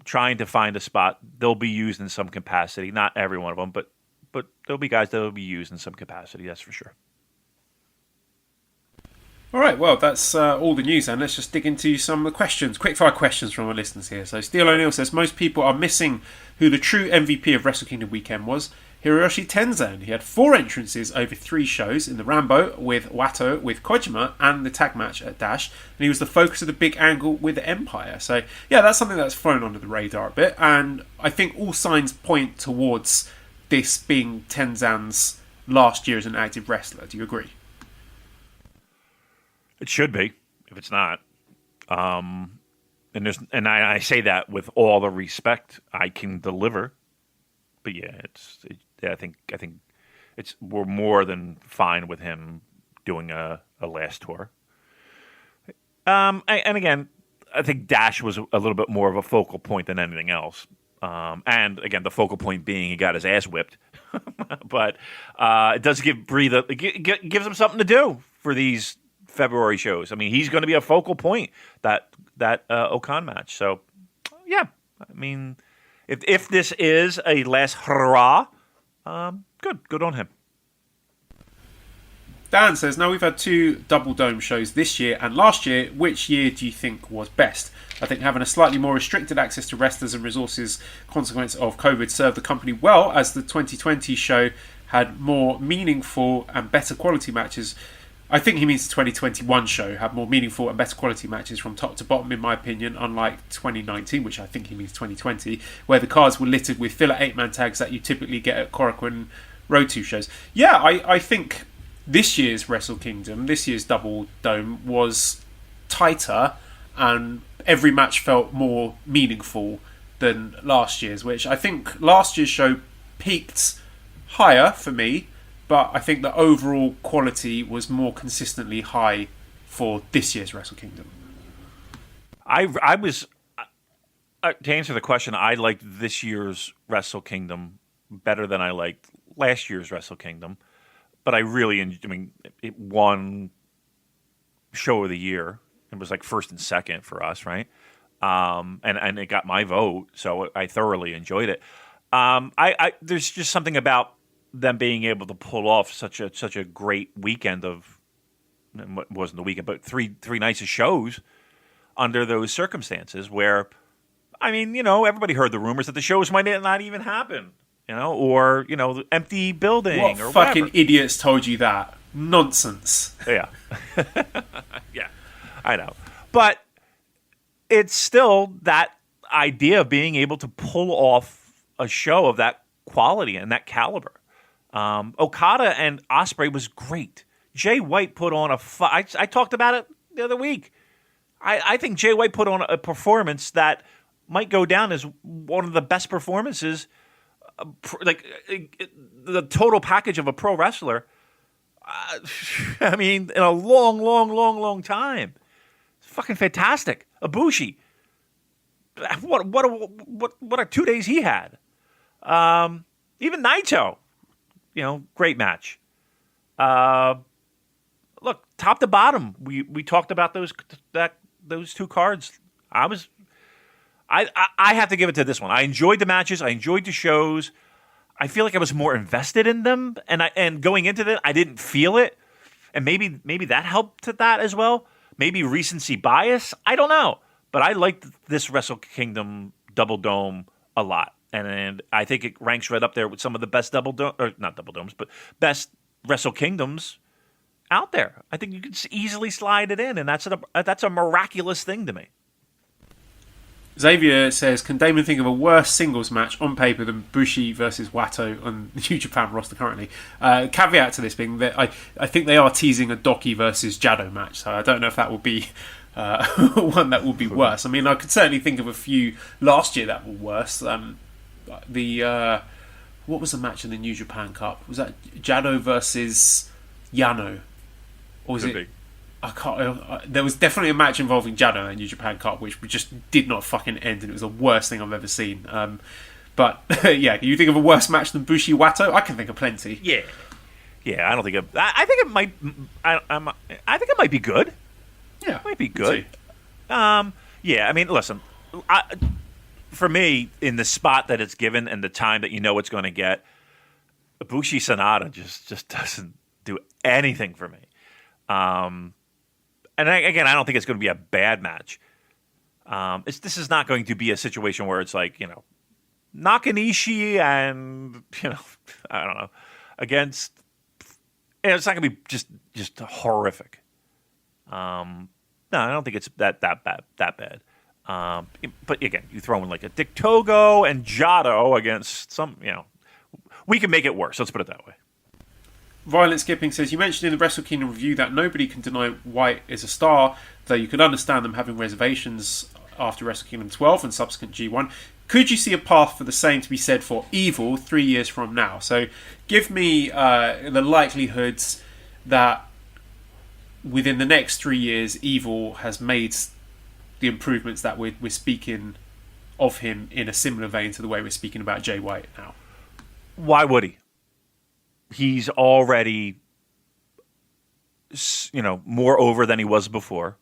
trying to find a spot. They'll be used in some capacity. Not every one of them, but there'll be guys that will be used in some capacity. That's for sure. All right, well, that's all the news, and let's just dig into some of the questions. Quickfire questions from our listeners here. So Steel O'Neill says, most people are missing who the true MVP of Wrestle Kingdom weekend was. Hiroshi Tenzan. He had 4 entrances over 3 shows in the Rambo with Wato, with Kojima, and the tag match at Dash. And he was the focus of the big angle with Empire. So, yeah, that's something that's thrown under the radar a bit. And I think all signs point towards this being Tenzan's last year as an active wrestler. Do you agree? It should be, if it's not. And I say that with all the respect I can deliver. But yeah, I think we're more than fine with him doing a last tour. And again, I think Dash was a little bit more of a focal point than anything else. And again, the focal point being he got his ass whipped. But it does gives him something to do for these February shows. I mean, he's going to be a focal point, that Okan match. So yeah, I mean, if this is a last hurrah, good on him. Dan says, now we've had 2 Double Dome shows this year and last year. Which year do you think was best? I think having a slightly more restricted access to wrestlers and resources, consequence of COVID, served the company well, as the 2020 show had more meaningful and better quality matches. I think he means the 2021 show had more meaningful and better quality matches from top to bottom, in my opinion, unlike 2019, which I think he means 2020, where the cards were littered with filler 8-man tags that you typically get at Korakuen Road 2 shows. Yeah, I think this year's Wrestle Kingdom, this year's Double Dome, was tighter and every match felt more meaningful than last year's, which I think last year's show peaked higher for me, but I think the overall quality was more consistently high for this year's Wrestle Kingdom. I was to answer the question, I liked this year's Wrestle Kingdom better than I liked last year's Wrestle Kingdom, but it won show of the year. It was like first and second for us, right? And it got my vote, so I thoroughly enjoyed it. There's just something about them being able to pull off such a great weekend of, it wasn't the weekend, but three nights of shows under those circumstances where, I mean, everybody heard the rumors that the shows might not even happen, or, the empty building what or fucking whatever. Idiots told you that? Nonsense. Yeah. Yeah, I know. But it's still that idea of being able to pull off a show of that quality and that caliber. Okada and Ospreay was great. Jay White put on I talked about it the other week. I think Jay White put on a performance that might go down as one of the best performances, the total package of a pro wrestler. I mean, in a long time. It's fucking fantastic. Ibushi. What a 2 days he had. Even Naito. Great match. Look, top to bottom, we talked about those 2 cards. I have to give it to this one. I enjoyed the matches. I enjoyed the shows. I feel like I was more invested in them, and going into it, I didn't feel it, and maybe that helped to that as well. Maybe recency bias. I don't know, but I liked this Wrestle Kingdom Double Dome a lot. And I think it ranks right up there with some of the best not double domes, but best Wrestle Kingdoms out there. I think you could easily slide it in, and that's a miraculous thing to me. Xavier says, can Damon think of a worse singles match on paper than Bushi versus Wato on the New Japan roster currently? Caveat to this being that I think they are teasing a Doki versus Jado match, so I don't know if that will be one that will be worse. I mean, I could certainly think of a few last year that were worse. What was the match in the New Japan Cup? Was that Jado versus Yano? Or was it? I can't. There was definitely a match involving Jado in the New Japan Cup, which just did not fucking end, and it was the worst thing I've ever seen. But yeah, can you think of a worse match than Bushi Wato? I can think of plenty. Yeah. I don't think. I think it might. I think it might be good. Yeah, it might be good. Yeah, I mean, listen, for me, in the spot that it's given and the time that you know it's going to get, Ibushi Sonata just doesn't do anything for me. And again, I don't think it's going to be a bad match. This is not going to be a situation where it's like, Nakanishi and, I don't know, against, it's not going to be just horrific. No, I don't think it's that bad. But again, you throw in like a Dick Togo and Jado against some, we can make it worse. Let's put it that way. Violent Skipping says, you mentioned in the Wrestle Kingdom review that nobody can deny White is a star, though you could understand them having reservations after Wrestle Kingdom 12 and subsequent G1. Could you see a path for the same to be said for Evil 3 years from now? So give me the likelihoods that within the next 3 years, Evil has made the improvements that we're speaking of him in a similar vein to the way we're speaking about Jay White now. Why would he? He's already, more over than he was before.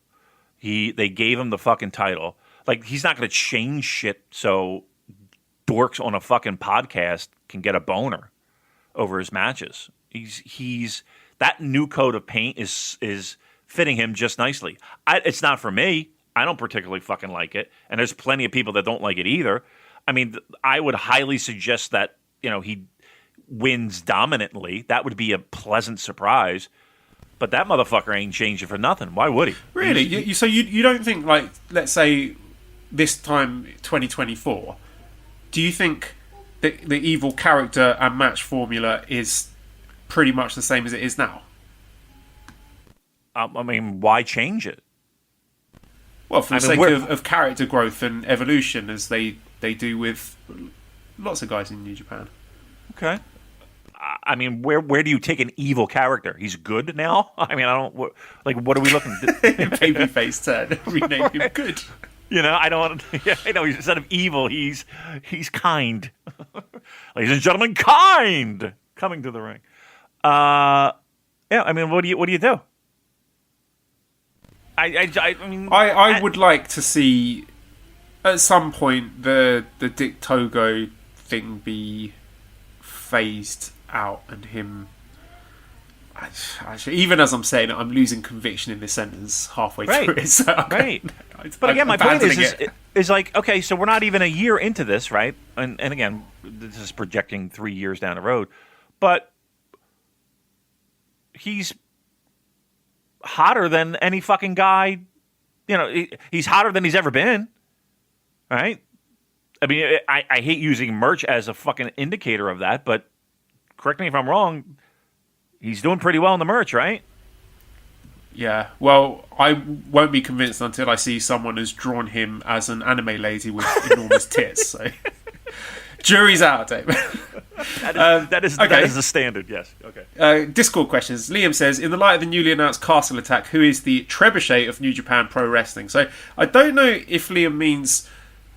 They gave him the fucking title. Like, he's not going to change shit so dorks on a fucking podcast can get a boner over his matches. He's that new coat of paint is fitting him just nicely. It's not for me. I don't particularly fucking like it, and there's plenty of people that don't like it either. I mean, I would highly suggest that he wins dominantly. That would be a pleasant surprise. But that motherfucker ain't changing for nothing. Why would he? Really? So you don't think, like, let's say this time 2024, do you think that the Evil character and match formula is pretty much the same as it is now? I mean, why change it? Well, for the sake of character growth and evolution, as they do with lots of guys in New Japan. Okay. I mean, where do you take an evil character? He's good now? I mean, what are we looking at? Babyface turn. Rename him good. I don't want to. Yeah, I know. Instead of evil, he's kind. Ladies and gentlemen, kind coming to the ring. Yeah. I mean, what do you do? I would like to see at some point the Dick Togo thing be phased out and him. Actually, even as I'm saying it, I'm losing conviction in this sentence halfway through it. So But again, my point is like, okay, so we're not even a year into this, right? And again, this is projecting 3 years down the road, but he's hotter than any fucking guy. He's hotter than he's ever been, right? I mean, I hate using merch as a fucking indicator of that, but correct me if I'm wrong, he's doing pretty well in the merch, right? Yeah, well, I won't be convinced until I see someone has drawn him as an anime lady with enormous tits. So. Jury's out, Damon. That is the standard, yes. Okay. Discord questions. Liam says, in the light of the newly announced Castle attack, who is the trebuchet of New Japan Pro Wrestling? So I don't know if Liam means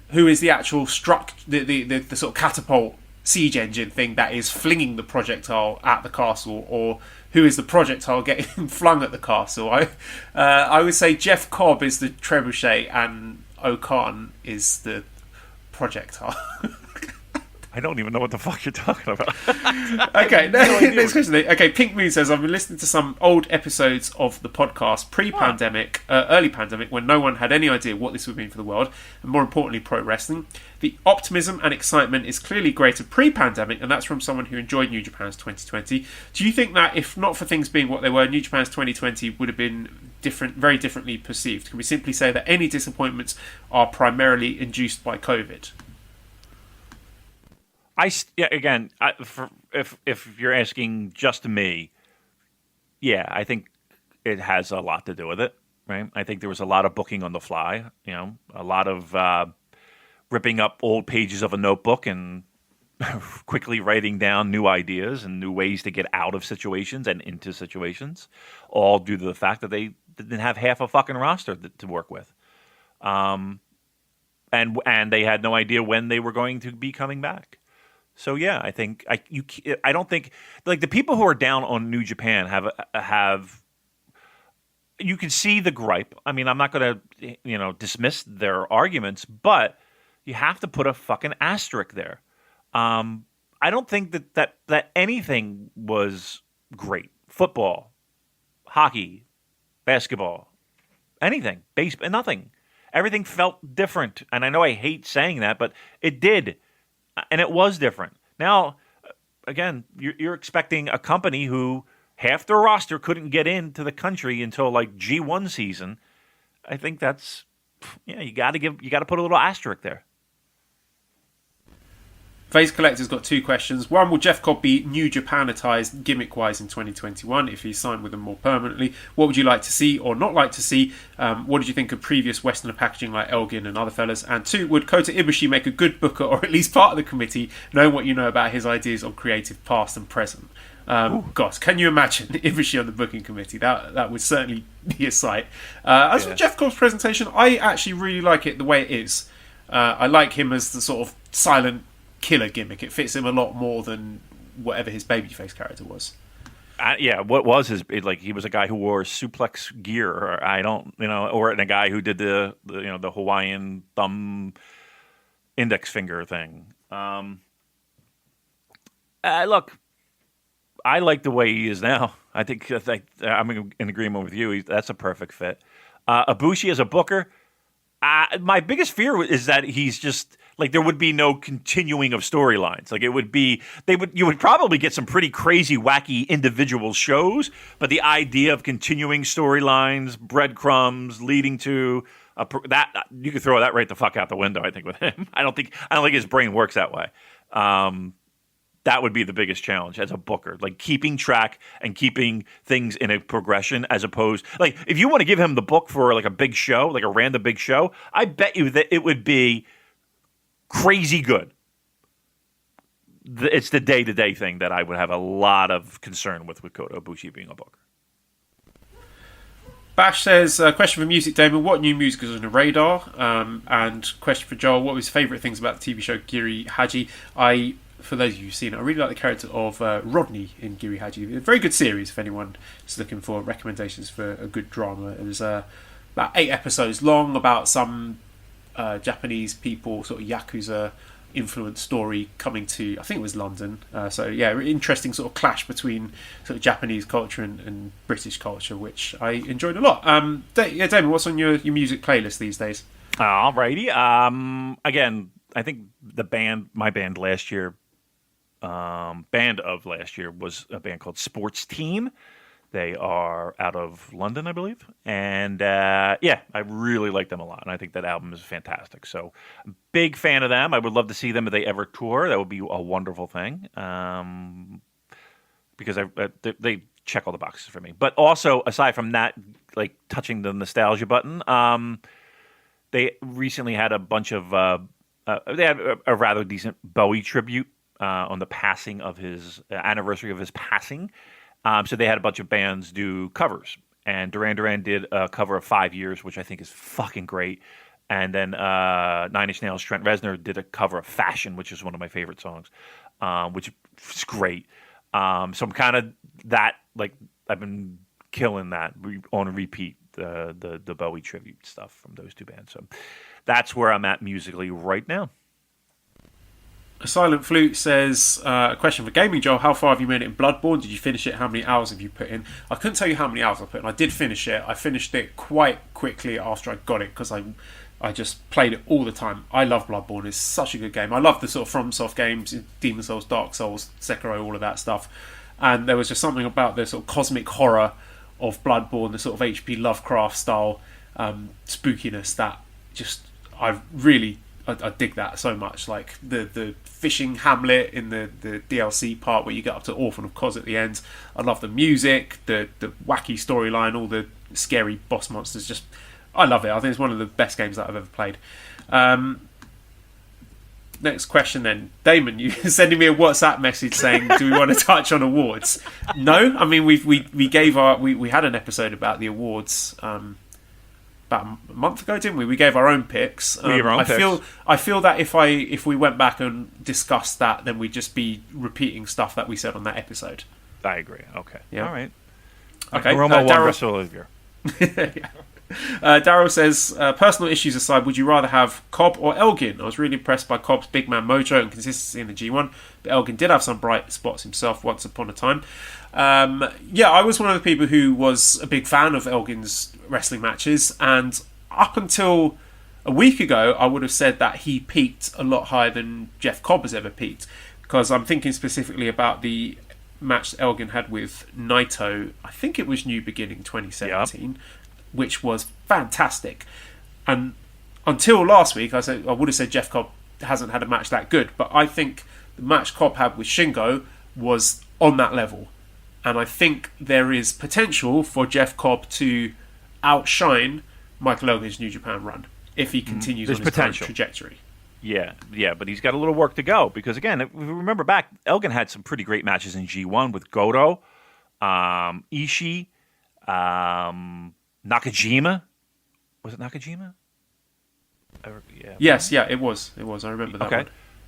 who is the actual the sort of catapult siege engine thing that is flinging the projectile at the castle, or who is the projectile getting flung at the castle. I would say Jeff Cobb is the trebuchet and Okan is the projectile. I don't even know what the fuck you're talking about. Okay, next question. Okay, Pink Moon says, I've been listening to some old episodes of the podcast pre-pandemic, early pandemic, when no one had any idea what this would mean for the world, and more importantly, pro wrestling. The optimism and excitement is clearly greater pre-pandemic, and that's from someone who enjoyed New Japan's 2020. Do you think that, if not for things being what they were, New Japan's 2020 would have been different, very differently perceived? Can we simply say that any disappointments are primarily induced by COVID? If you're asking just me, yeah, I think it has a lot to do with it, right? I think there was a lot of booking on the fly, a lot of ripping up old pages of a notebook and quickly writing down new ideas and new ways to get out of situations and into situations, all due to the fact that they didn't have half a fucking roster to work with. And they had no idea when they were going to be coming back. So yeah, I don't think like the people who are down on New Japan have you can see the gripe. I mean, I'm not going to, dismiss their arguments, but you have to put a fucking asterisk there. I don't think that anything was great. Football, hockey, basketball, anything, baseball, nothing. Everything felt different. And I know I hate saying that, but it did. And it was different. Now, again, you're expecting a company who half their roster couldn't get into the country until like G1 season. I think that's, you got to put a little asterisk there. Vase Collector's got 2 questions. One, will Jeff Cobb be New Japanitized gimmick-wise in 2021 if he's signed with them more permanently? What would you like to see or not like to see? What did you think of previous Westerner packaging like Elgin and other fellas? And 2, would Kota Ibushi make a good booker or at least part of the committee, knowing what you know about his ideas on creative past and present? Gosh, can you imagine Ibushi on the booking committee? That would certainly be a sight. As for Jeff Cobb's presentation, I actually really like it the way it is. I like him as the sort of silent killer gimmick. It fits him a lot more than whatever his babyface character was. What was his, like, he was a guy who wore suplex gear, or or a guy who did the Hawaiian thumb index finger thing. Look, I like the way he is now. I think I'm in agreement with you. That's a perfect fit. Ibushi as a booker, my biggest fear is that he's just like, there would be no continuing of storylines. Like, you would probably get some pretty crazy, wacky individual shows, but the idea of continuing storylines, breadcrumbs leading to that, you could throw that right the fuck out the window. I think with him, I don't think his brain works that way. That would be the biggest challenge as a booker, like keeping track and keeping things in a progression, as opposed, like, if you want to give him the book for like a big show, like a random big show, I bet you that it would be crazy good. It's the day-to-day thing that I would have a lot of concern with Kota Ibushi being a booker. Bash says, question for Music Damon, what new music is on the radar? And question for Joel, what was his favourite things about the TV show Giri Haji? For those of you who've seen it, I really like the character of Rodney in Giri Haji. A very good series if anyone is looking for recommendations for a good drama. It was about 8 episodes long, about some Japanese people, sort of Yakuza influenced story coming to, I think it was London. Interesting sort of clash between sort of Japanese culture and British culture, which I enjoyed a lot. Damon, what's on your music playlist these days? Alrighty. Again, I think my band last year was a band called Sports Team. They are out of London, I believe. And I really like them a lot. And I think that album is fantastic. So, big fan of them. I would love to see them if they ever tour. That would be a wonderful thing. Because they check all the boxes for me. But also, aside from that, like touching the nostalgia button, they recently had a bunch of... they had a rather decent Bowie tribute on the passing of his anniversary of his passing. So they had a bunch of bands do covers, and Duran Duran did a cover of 5 Years, which I think is fucking great. And then 9 Inch Nails' Trent Reznor did a cover of Fashion, which is one of my favorite songs, which is great. So I'm kind of that, like, I've been killing that on repeat, the Bowie tribute stuff from those two bands. So that's where I'm at musically right now. A Silent Flute says, a question for Gaming Joel, how far have you made it in Bloodborne? Did you finish it? How many hours have you put in? I couldn't tell you how many hours I put in. I did finish it. I finished it quite quickly after I got it because I just played it all the time. I love Bloodborne. It's such a good game. I love the sort of FromSoft games, Demon's Souls, Dark Souls, Sekiro, all of that stuff. And there was just something about the sort of cosmic horror of Bloodborne, the sort of H.P. Lovecraft style spookiness that just, I dig that so much. Like the fishing hamlet in the DLC part where you get up to Orphan of Kos at the end. I love the music, the wacky storyline, all the scary boss monsters. Just, I love it. I think it's one of the best games that I've ever played. Next question then. Damon, you sending me a WhatsApp message saying, do we want to touch on awards? No, I mean, we had an episode about the awards about a month ago, didn't we? We gave our own picks. I feel that if we went back and discussed that, then we'd just be repeating stuff that we said on that episode. I agree. Okay. Yeah. All right. Okay. Romo won Wrestle of the Year. Daryl says, personal issues aside, would you rather have Cobb or Elgin? I was really impressed by Cobb's big man mojo and consistency in the G1, but Elgin did have some bright spots himself once upon a time. I was one of the people who was a big fan of Elgin's wrestling matches, and up until a week ago, I would have said that he peaked a lot higher than Jeff Cobb has ever peaked, because I'm thinking specifically about the match that Elgin had with Naito. I think it was New Beginning 2017, which was fantastic. And until last week, I would have said Jeff Cobb hasn't had a match that good, but I think the match Cobb had with Shingo was on that level. And I think there is potential for Jeff Cobb to outshine Michael Elgin's New Japan run if he continues on his current trajectory. Yeah, but he's got a little work to go because, again, if we remember back, Elgin had some pretty great matches in G1 with Goto, Ishii, Nakajima. Was it Nakajima? Yes, it was. I remember that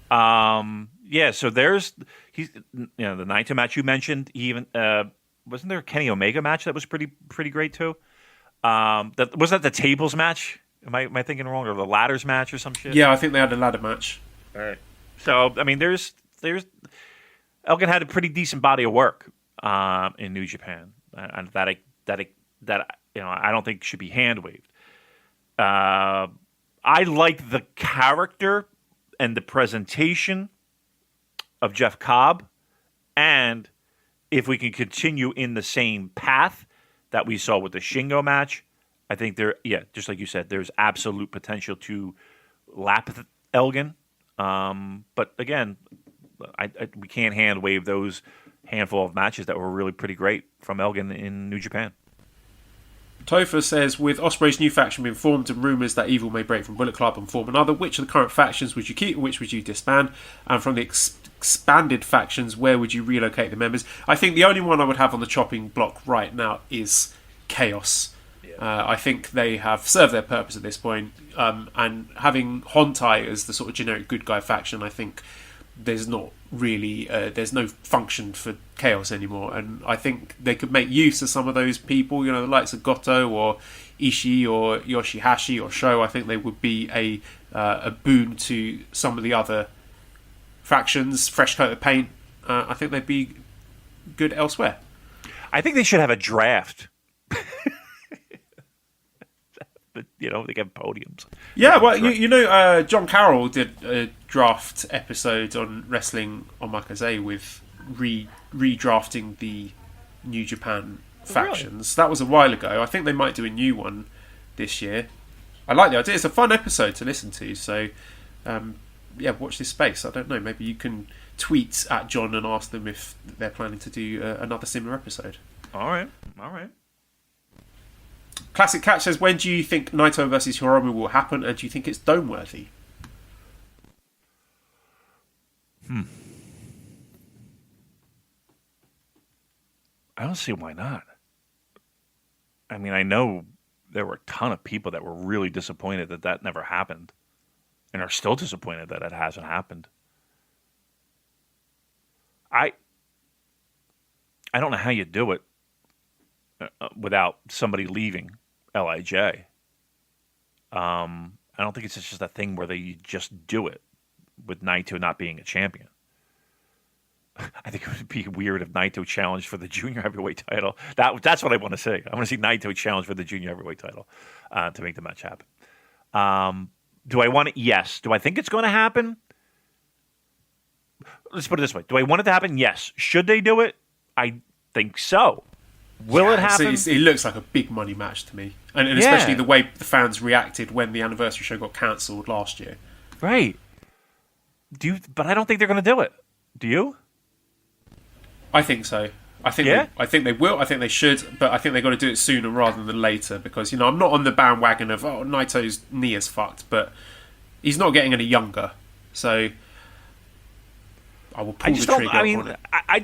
one. So there's the Naito match you mentioned. Even wasn't there a Kenny Omega match that was pretty great too? Was that the tables match? Am I thinking wrong, or the ladders match or some shit? Yeah, I think they had a ladder match. All right. So I mean, there's Elgin had a pretty decent body of work in New Japan, and that I don't think should be hand waved. I like the character and the presentation of Jeff Cobb, and if we can continue in the same path that we saw with the Shingo match, I think just like you said, there's absolute potential to lap Elgin. But again, we can't hand wave those handful of matches that were really pretty great from Elgin in New Japan. Topher says, with Ospreay's new faction being formed and rumours that Evil may break from Bullet Club and form another, which of the current factions would you keep and which would you disband? And from the expanded factions, where would you relocate the members? I think the only one I would have on the chopping block right now is Chaos. I think they have served their purpose at this point, and having Hontai as the sort of generic good guy faction, I think there's not really there's no function for Chaos anymore, and I think they could make use of some of those people, the likes of Goto or Ishii or Yoshihashi or Sho. I think they would be a boon to some of the other factions, fresh coat of paint. I think they'd be good elsewhere. I think they should have a draft. They get podiums. Yeah, well, John Carroll did a draft episode on Wrestling on Makaze with redrafting the New Japan factions. Really? That was a while ago. I think they might do a new one this year. I like the idea. It's a fun episode to listen to. So, watch this space. I don't know. Maybe you can tweet at John and ask them if they're planning to do another similar episode. All right. Classic Catch says, when do you think Naito versus Hiromu will happen, and do you think it's dome-worthy? I don't see why not. I mean, I know there were a ton of people that were really disappointed that never happened, and are still disappointed that it hasn't happened. I don't know how you do it without somebody leaving LIJ. I don't think it's just a thing where they just do it with Naito not being a champion. I think it would be weird if Naito challenged for the junior heavyweight title. That's what I want to see. I want to see Naito challenge for the junior heavyweight title to make the match happen. Do I want it? Yes. Do I think it's going to happen? Let's put it this way. Do I want it to happen? Yes. Should they do it? I think so. Will it happen? It looks like a big money match to me. And especially the way the fans reacted when the anniversary show got cancelled last year. Right. But I don't think they're going to do it. Do you? I think so. I think they will. I think they should. But I think they've got to do it sooner rather than later. Because, I'm not on the bandwagon of, Naito's knee is fucked. But he's not getting any younger. So I will pull the trigger on it. I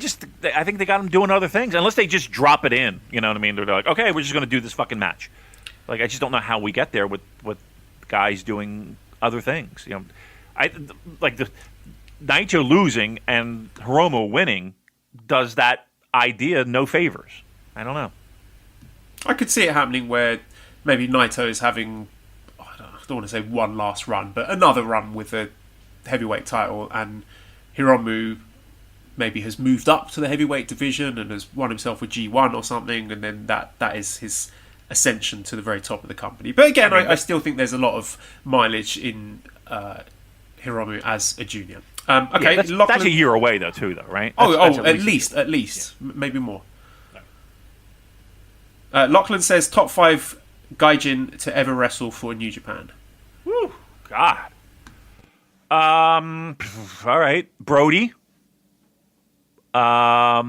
think they got him doing other things. Unless they just drop it in. You know what I mean? They're like, okay, we're just going to do this fucking match. Like, I just don't know how we get there with guys doing other things. The Naito losing and Hiromu winning does that idea no favors. I don't know. I could see it happening where maybe Naito is having, I don't want to say one last run, but another run with the heavyweight title, and Hiromu maybe has moved up to the heavyweight division and has won himself a G1 or something, and then that is his ascension to the very top of the company. But again, I still think there's a lot of mileage in Hiromu as a junior. Okay, that's a year away though, right? That's at least, maybe more. Lachlan says top 5 gaijin to ever wrestle for New Japan. Woo, God. All right, Brody. I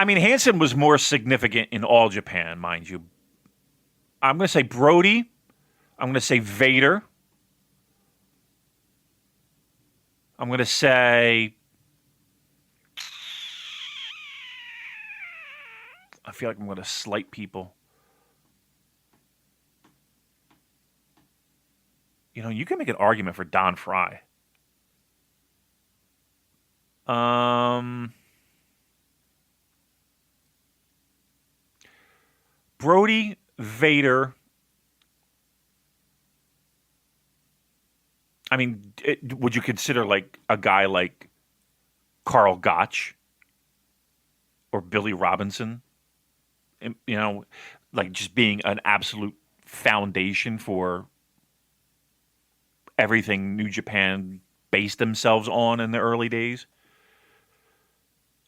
mean, Hansen was more significant in All Japan, mind you. I'm going to say Brody. I'm going to say Vader. I'm going to say... I feel like I'm going to slight people. You know, you can make an argument for Don Fry. Brody, Vader. I mean, would you consider like a guy like Carl Gotch or Billy Robinson? You know, like just being an absolute foundation for everything New Japan based themselves on in the early days?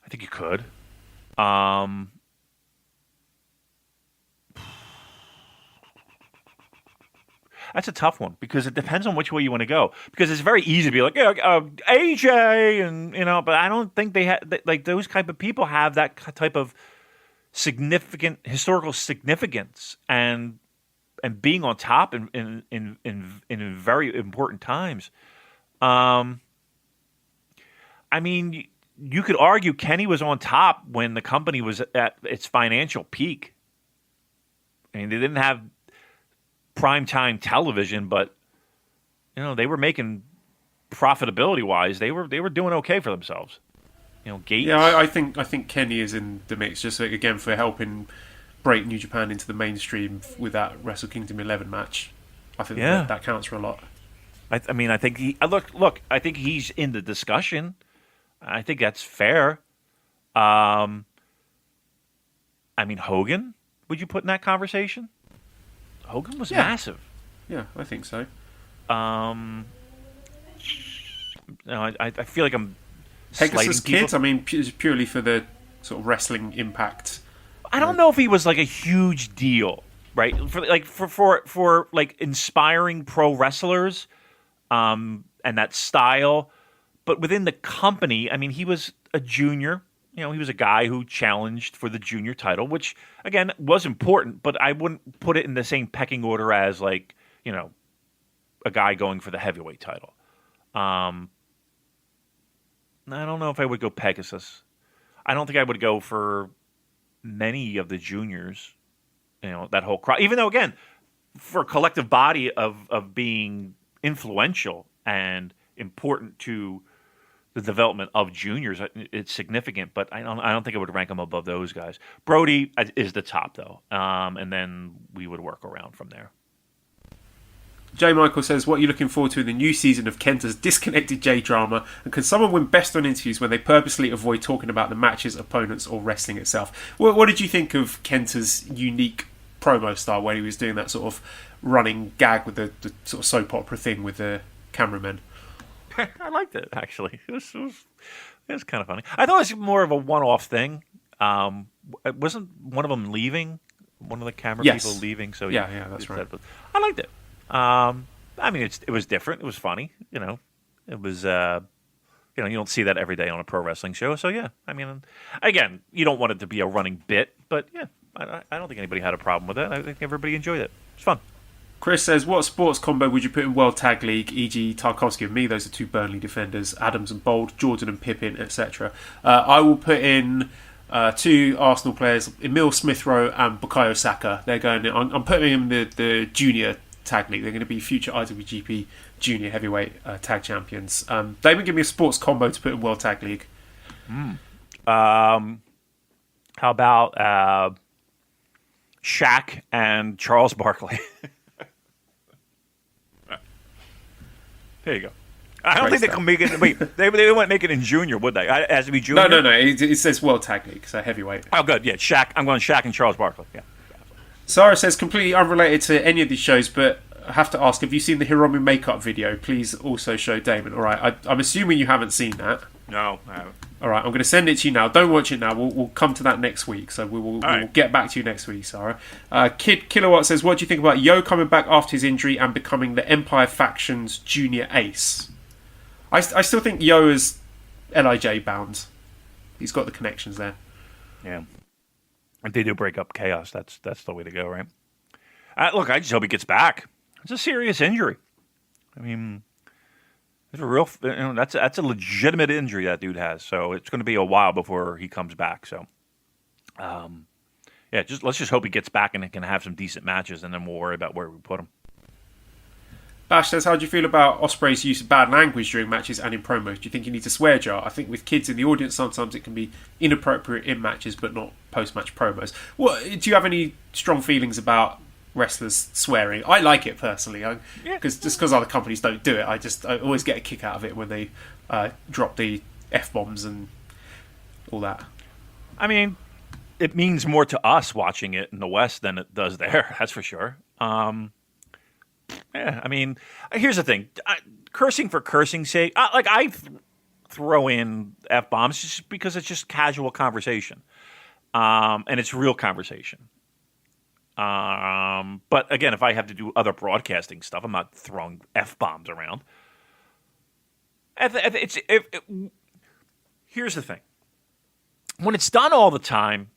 I think you could. That's a tough one because it depends on which way you want to go. Because it's very easy to be like, AJ, and but I don't think they have like those type of people have that type of significant historical significance and being on top in very important times. I mean, you could argue Kenny was on top when the company was at its financial peak. I mean, they didn't have primetime television, but they were making profitability wise. They were doing okay for themselves. Gates. Yeah, I think Kenny is in the mix just again for helping break New Japan into the mainstream with that Wrestle Kingdom 11 match. I think that counts for a lot. I mean, I think he look. I think he's in the discussion. I think that's fair. I mean, Hogan, would you put in that conversation? Hogan was massive. Yeah, I think so. I feel like I'm Pegasus Kid. I mean, purely for the sort of wrestling impact. I don't know if he was like a huge deal, right? For inspiring pro wrestlers, and that style. But within the company, I mean, he was a junior. He was a guy who challenged for the junior title, which, again, was important, but I wouldn't put it in the same pecking order as, a guy going for the heavyweight title. I don't know if I would go Pegasus. I don't think I would go for many of the juniors, that whole crowd. Even though, again, for a collective body of being influential and important to the development of juniors, it's significant, but I don't think I would rank them above those guys. Brody is the top, though, and then we would work around from there. J. Michael says, what are you looking forward to in the new season of Kenta's disconnected J-drama? And can someone win best on interviews when they purposely avoid talking about the matches, opponents, or wrestling itself? What did you think of Kenta's unique promo style where he was doing that sort of running gag with the sort of soap opera thing with the cameramen? I liked it, actually. It was kind of funny. I thought it was more of a one-off thing. Wasn't one of them leaving? One of the camera people leaving? So yeah, that's right. I liked it. I mean, it was different. It was funny. It was. You don't see that every day on a pro wrestling show. So yeah, I mean, again, you don't want it to be a running bit, but yeah, I don't think anybody had a problem with it. I think everybody enjoyed it. It's fun. Chris says, what sports combo would you put in World Tag League, e.g. Tarkovsky and me? Those are two Burnley defenders, Adams and Bold, Jordan and Pippin, etc. I will put in two Arsenal players, Emil Smith-Rowe and Bukayo Saka. They're going in, I'm putting in the junior tag league. They're going to be future IWGP junior heavyweight tag champions. Damon, give me a sports combo to put in World Tag League. How about Shaq and Charles Barkley? There you go. I don't think they can make it. Wait, they wouldn't make it in junior, would they? It has to be junior. No. It says World Tag League, so heavyweight. Oh, good. Yeah, Shaq. I'm going Shaq and Charles Barkley. Yeah. Sarah says completely unrelated to any of these shows, but I have to ask: have you seen the Hiromu makeup video? Please also show Damon. All right, I'm assuming you haven't seen that. No, I haven't. All right, I'm going to send it to you now. Don't watch it now. We'll come to that next week. So we'll get back to you next week, Sarah. Kid Kilowatt says, what do you think about Yo coming back after his injury and becoming the Empire faction's junior ace? I still think Yo is LIJ bound. He's got the connections there. Yeah. If they do break up Chaos, that's the way to go, right? Look, I just hope he gets back. It's a serious injury. I mean, it's a real, that's a legitimate injury that dude has. So it's going to be a while before he comes back. So, yeah, let's just hope he gets back and can have some decent matches, and then we'll worry about where we put him. Bash says, how do you feel about Ospreay's use of bad language during matches and in promos? Do you think you need to swear jar? I think with kids in the audience, sometimes it can be inappropriate in matches, but not post-match promos. Do you have any strong feelings about wrestlers swearing? I like it personally, because other companies don't do it. I always get a kick out of it when they drop the F-bombs and all that. I mean, it means more to us watching it in the West than it does there. That's for sure. Yeah, I mean, here's the thing: cursing for cursing's sake. I throw in F-bombs just because it's just casual conversation, and it's real conversation. But again, if I have to do other broadcasting stuff, I'm not throwing F-bombs around. Here's the thing: when it's done all the time,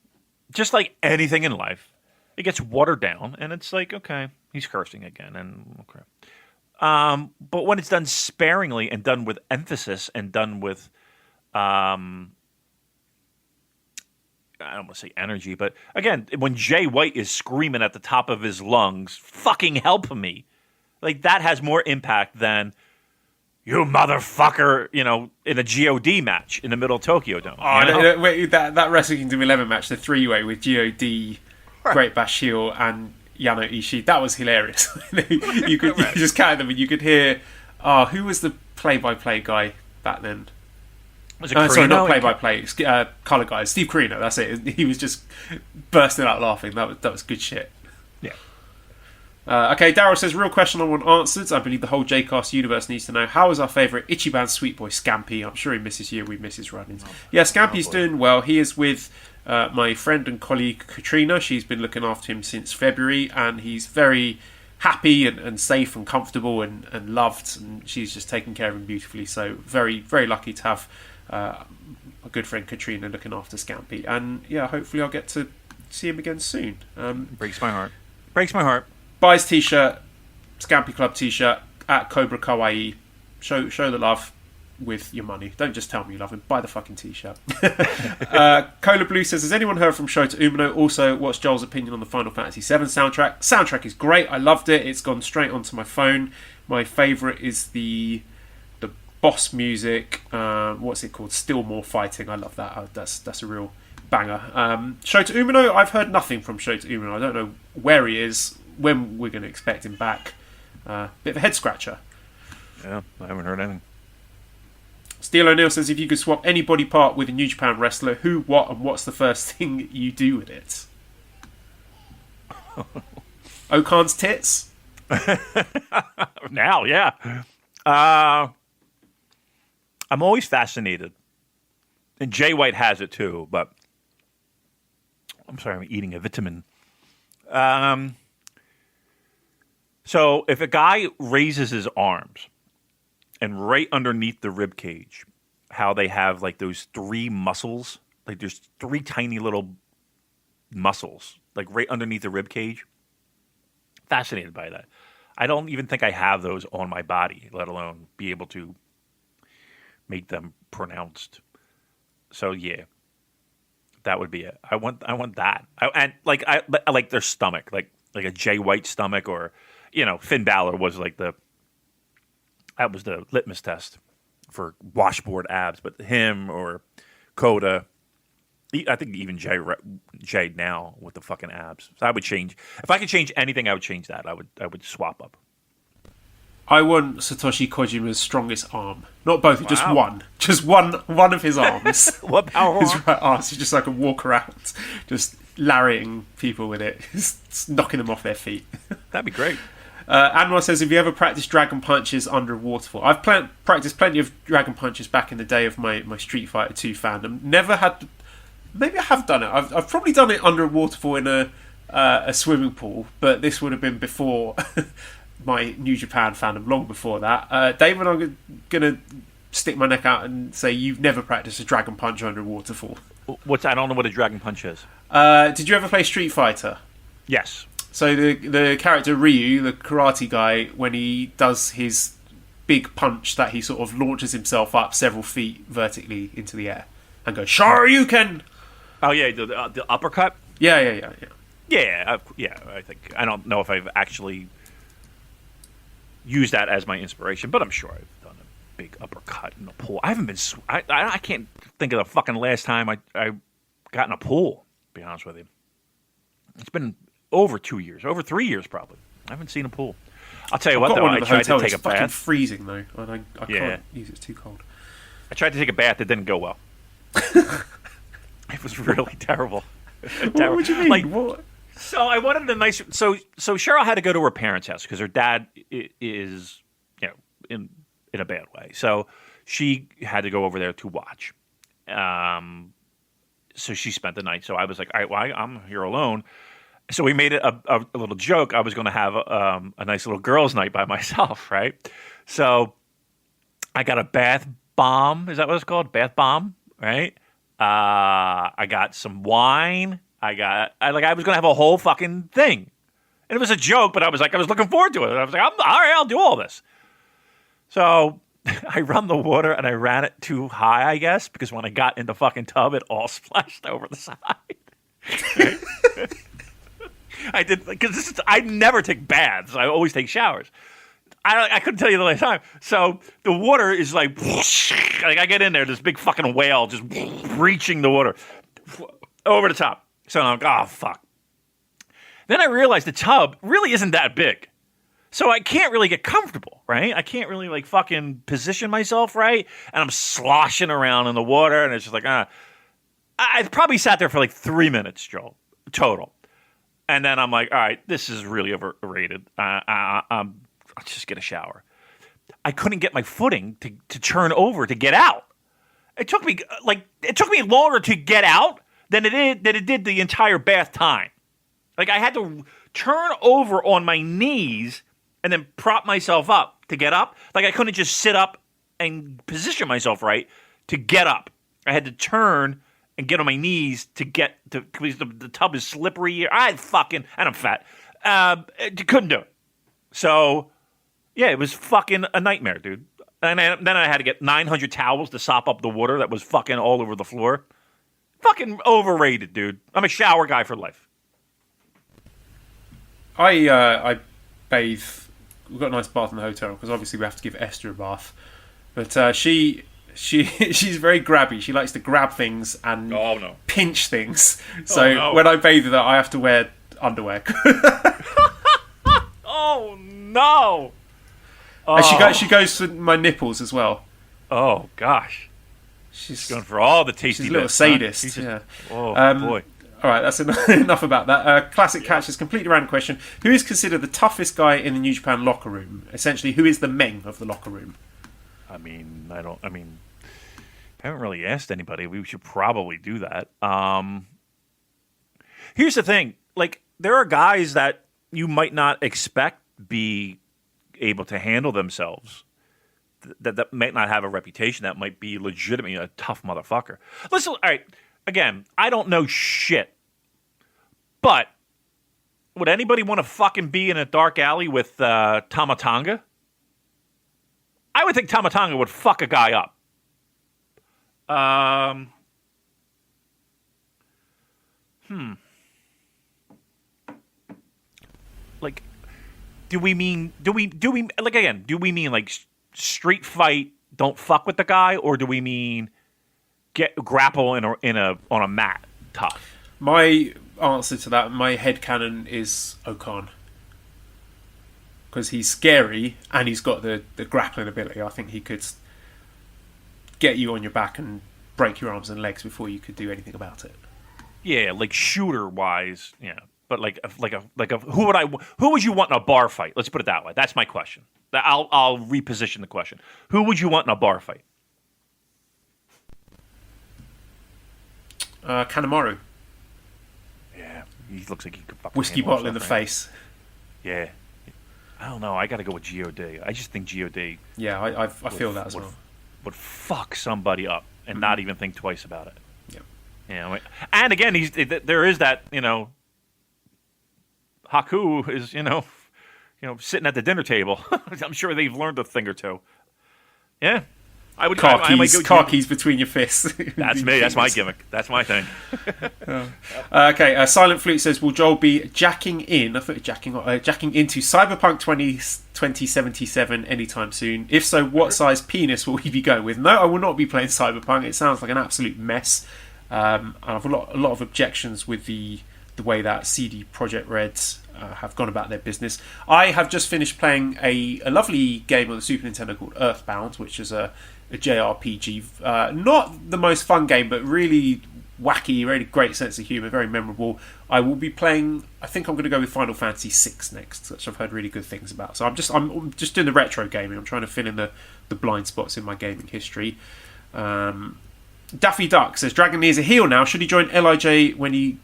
just like anything in life, it gets watered down, and it's like, okay, he's cursing again, and okay. But when it's done sparingly and done with emphasis and done with, I don't want to say energy, but again, when Jay White is screaming at the top of his lungs, "Fucking help me!" like that has more impact than "you motherfucker," in a God match in the middle of Tokyo Dome. Wait, that Wrestle Kingdom 11 match, the three-way with God, Great Bash Heel, and Yano Ishii, that was hilarious. you just counted them, and you could hear, who was the play-by-play guy back then? Was it Carino? Sorry, not play-by-play. Color guy, Steve Carino. That's it. He was just bursting out laughing. That was good shit. Yeah. Okay, Daryl says, real question I want answered. I believe the whole JCast universe needs to know, how is our favourite Ichiban sweet boy Scampy? I'm sure he misses you. We miss his run-ins. Yeah, Scampy's doing well. He is with my friend and colleague Katrina. She's been looking after him since February, and he's very happy and safe and comfortable and loved, and she's just taking care of him beautifully. So very, very lucky to have a good friend Katrina looking after Scampy. And yeah, hopefully I'll get to see him again soon. Breaks my heart. Buy his t-shirt, Scampy Club t-shirt at Cobra Kawaii. Show the love with your money. Don't just tell me you love him. Buy the fucking t-shirt. Cola Blue says, has anyone heard from Shota Umino? Also, what's Joel's opinion on the Final Fantasy VII soundtrack? Soundtrack is great. I loved it. It's gone straight onto my phone. My favourite is the boss music. What's it called? Still More Fighting. I love that. That's a real banger. Shota Umino, I've heard nothing from Shota Umino. I don't know where he is, when we're going to expect him back. Bit of a head scratcher. Yeah, I haven't heard anything. Steel O'Neill says, if you could swap any body part with a New Japan wrestler, who, what, and what's the first thing you do with it? Okan's tits? Now, yeah. I'm always fascinated. And Jay White has it too, but I'm sorry, I'm eating a vitamin. So if a guy raises his arms and right underneath the rib cage, how they have like those three muscles, like there's three tiny little muscles, like right underneath the rib cage. Fascinated by that. I don't even think I have those on my body, let alone be able to make them pronounced. So yeah, that would be it. I want that. I like their stomach, like a Jay White stomach, or Finn Balor was like that was the litmus test for washboard abs. But him or Coda, I think even Jay now with the fucking abs. So I would change. If I could change anything, I would change that. I would swap up. I want Satoshi Kojima's strongest arm. Not both, just one. Just one of his arms. What power his arm? right arm. So just so I can walk around, just lariating people with it, just knocking them off their feet. That'd be great. Anwar says, have you ever practiced dragon punches under a waterfall? I've practiced plenty of dragon punches back in the day of my Street Fighter 2 fandom. Never had... Maybe I have done it. I've probably done it under a waterfall in a swimming pool, but this would have been before my New Japan fandom, long before that. Damon, I'm going to stick my neck out and say you've never practiced a dragon punch under a waterfall. I don't know what a dragon punch is. Did you ever play Street Fighter? Yes. So the character Ryu, the karate guy, when he does his big punch that he sort of launches himself up several feet vertically into the air and goes, Shoryuken! Oh, yeah, the uppercut? Yeah. Yeah, I think. I don't know if I've actually used that as my inspiration, but I'm sure I've done a big uppercut in a pool. I haven't been... I can't think of the fucking last time I got in a pool, to be honest with you. It's been over 2 years, over 3 years probably. I haven't seen a pool. I'll tell you what, though, I tried to take a bath. It's fucking freezing, though. I can't use it, it's too cold. I tried to take a bath, it didn't go well. It was really terrible. What would you mean? Like, what? So I wanted a nice... So Cheryl had to go to her parents' house because her dad is, in a bad way. So she had to go over there to watch. So she spent the night. So I was like, all right, well, I'm here alone. So we made it a little joke. I was going to have a nice little girls' night by myself, right? So I got a bath bomb. Is that what it's called? Bath bomb, right? I got some wine. I was going to have a whole fucking thing. And it was a joke, but I was looking forward to it. I was like, all right, I'll do all this. So I run the water and I ran it too high, I guess, because when I got in the fucking tub, it all splashed over the side. I did, because I never take baths. I always take showers. I couldn't tell you the last time. So the water is like I get in there, this big fucking whale just breaching the water over the top. So I'm like, oh, fuck. Then I realized the tub really isn't that big. So I can't really get comfortable, right? I can't really like fucking position myself right. And I'm sloshing around in the water and it's just like, I probably sat there for like 3 minutes, Joel, total. And then I'm like, all right, this is really overrated. I'll just get a shower. I couldn't get my footing to turn over to get out. It took me longer to get out than it did the entire bath time. Like I had to turn over on my knees and then prop myself up to get up. Like I couldn't just sit up and position myself right to get up. I had to turn and get on my knees to get to, because the tub is slippery. And I'm fat. Couldn't do it. So, yeah, it was fucking a nightmare, dude. And then I had to get 900 towels to sop up the water that was fucking all over the floor. Fucking overrated, dude. I'm a shower guy for life. I bathe. We've got a nice bath in the hotel because obviously we have to give Esther a bath. But she's very grabby. She likes to grab things and pinch things. So when I bathe with her, I have to wear underwear. Oh no! And she goes for my nipples as well. Oh gosh, she's going for all the tasty. She's a little sadist. Huh? Yeah. Oh boy. All right, that's enough about that. Classic Catch is completely random question. Who is considered the toughest guy in the New Japan locker room? Essentially, who is the Meng of the locker room? I haven't really asked anybody. We should probably do that. Here's the thing. Like, there are guys that you might not expect be able to handle themselves, that might not have a reputation, that might be legitimately a tough motherfucker. Listen, all right, again, I don't know shit, but would anybody want to fucking be in a dark alley with Tama Tonga? I would think Tama Tonga would fuck a guy up. Like, do we mean like street fight, don't fuck with the guy, or do we mean grapple on a mat tough? My answer to that, my headcanon is Okan. Because he's scary and he's got the grappling ability. I think he could get you on your back and break your arms and legs before you could do anything about it. Yeah, like shooter wise, yeah. But like a who would you want in a bar fight? Let's put it that way. That's my question. I'll reposition the question. Who would you want in a bar fight? Kanemaru. Yeah, he looks like he could fucking Whiskey bottle in the face. Yeah. I don't know. I got to go with G.O.D. I just think G.O.D. Yeah, I feel that as well. Would fuck somebody up and not even think twice about it. Yeah. You know, and again, there is that, Haku is, sitting at the dinner table. I'm sure they've learned a thing or two. Yeah. I would car keys between your fists. That's me. That's my gimmick. That's my thing. Okay. Silent Flute says, "Will Joel be jacking into Cyberpunk 2077 anytime soon? If so, what size penis will he be going with?" No, I will not be playing Cyberpunk. It sounds like an absolute mess. And I have a lot of objections with the way that CD Projekt Red have gone about their business. I have just finished playing a lovely game on the Super Nintendo called Earthbound, which is a JRPG. Not the most fun game, but really wacky, really great sense of humour, very memorable. I will be playing. I think I'm going to go with Final Fantasy VI next, which I've heard really good things about. So I'm just doing the retro gaming. I'm trying to fill in the blind spots in my gaming history. Daffy Duck says, Dragoneer is a heel now. Should he join LIJ when he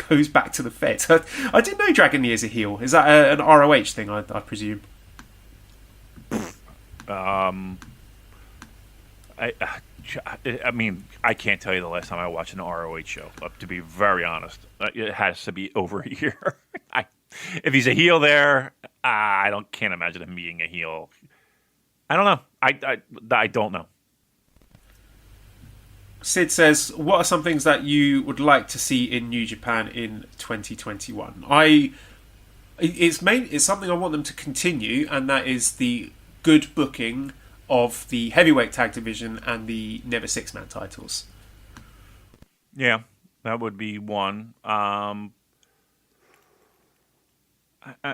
goes back to the Feds? I didn't know Dragoneer is a heel. Is that an ROH thing, I presume? I mean, I can't tell you the last time I watched an ROH show, to be very honest. It has to be over a year. If he's a heel there, can't imagine him being a heel. I don't know. I don't know. Sid says, what are some things that you would like to see in New Japan in 2021? It's something I want them to continue, and that is the good booking of the heavyweight tag division and the Never Six-Man titles. Yeah, that would be one. I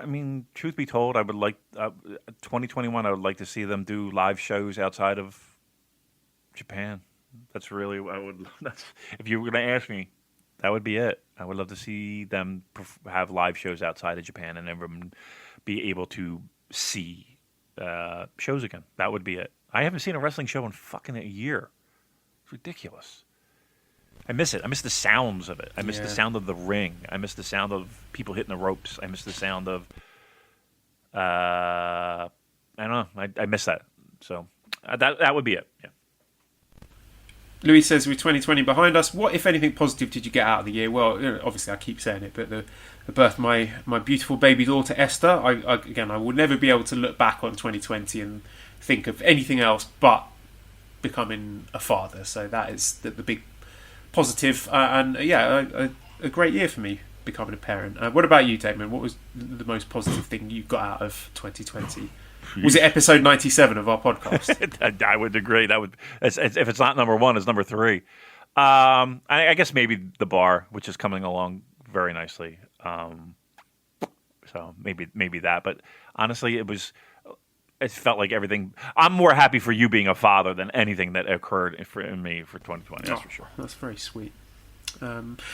mean, truth be told, I would like 2021. I would like to see them do live shows outside of Japan. That's really what I would. If you were going to ask me, that would be it. I would love to see them have live shows outside of Japan and everyone be able to see shows again. That would be it. I haven't seen a wrestling show in fucking a year. It's ridiculous. I miss it. I miss the sounds of it. I miss the sound of the ring. I miss the sound of people hitting the ropes. I miss the sound of. I don't know. I miss that. So that would be it. Yeah. Louis says, with 2020 behind us, what, if anything, positive did you get out of the year? Well, obviously I keep saying it, but the birth of my beautiful baby daughter, Esther, I will never be able to look back on 2020 and think of anything else but becoming a father. So that is the big positive. A great year for me, becoming a parent. What about you, Damon? What was the most positive thing you got out of 2020? Was it episode 97 of our podcast? I would agree. That would, if it's not number one, it's number three. I guess maybe the bar, which is coming along very nicely. So maybe that. But honestly, it felt like everything. I'm more happy for you being a father than anything that occurred in me for 2020. That's for sure. That's very sweet.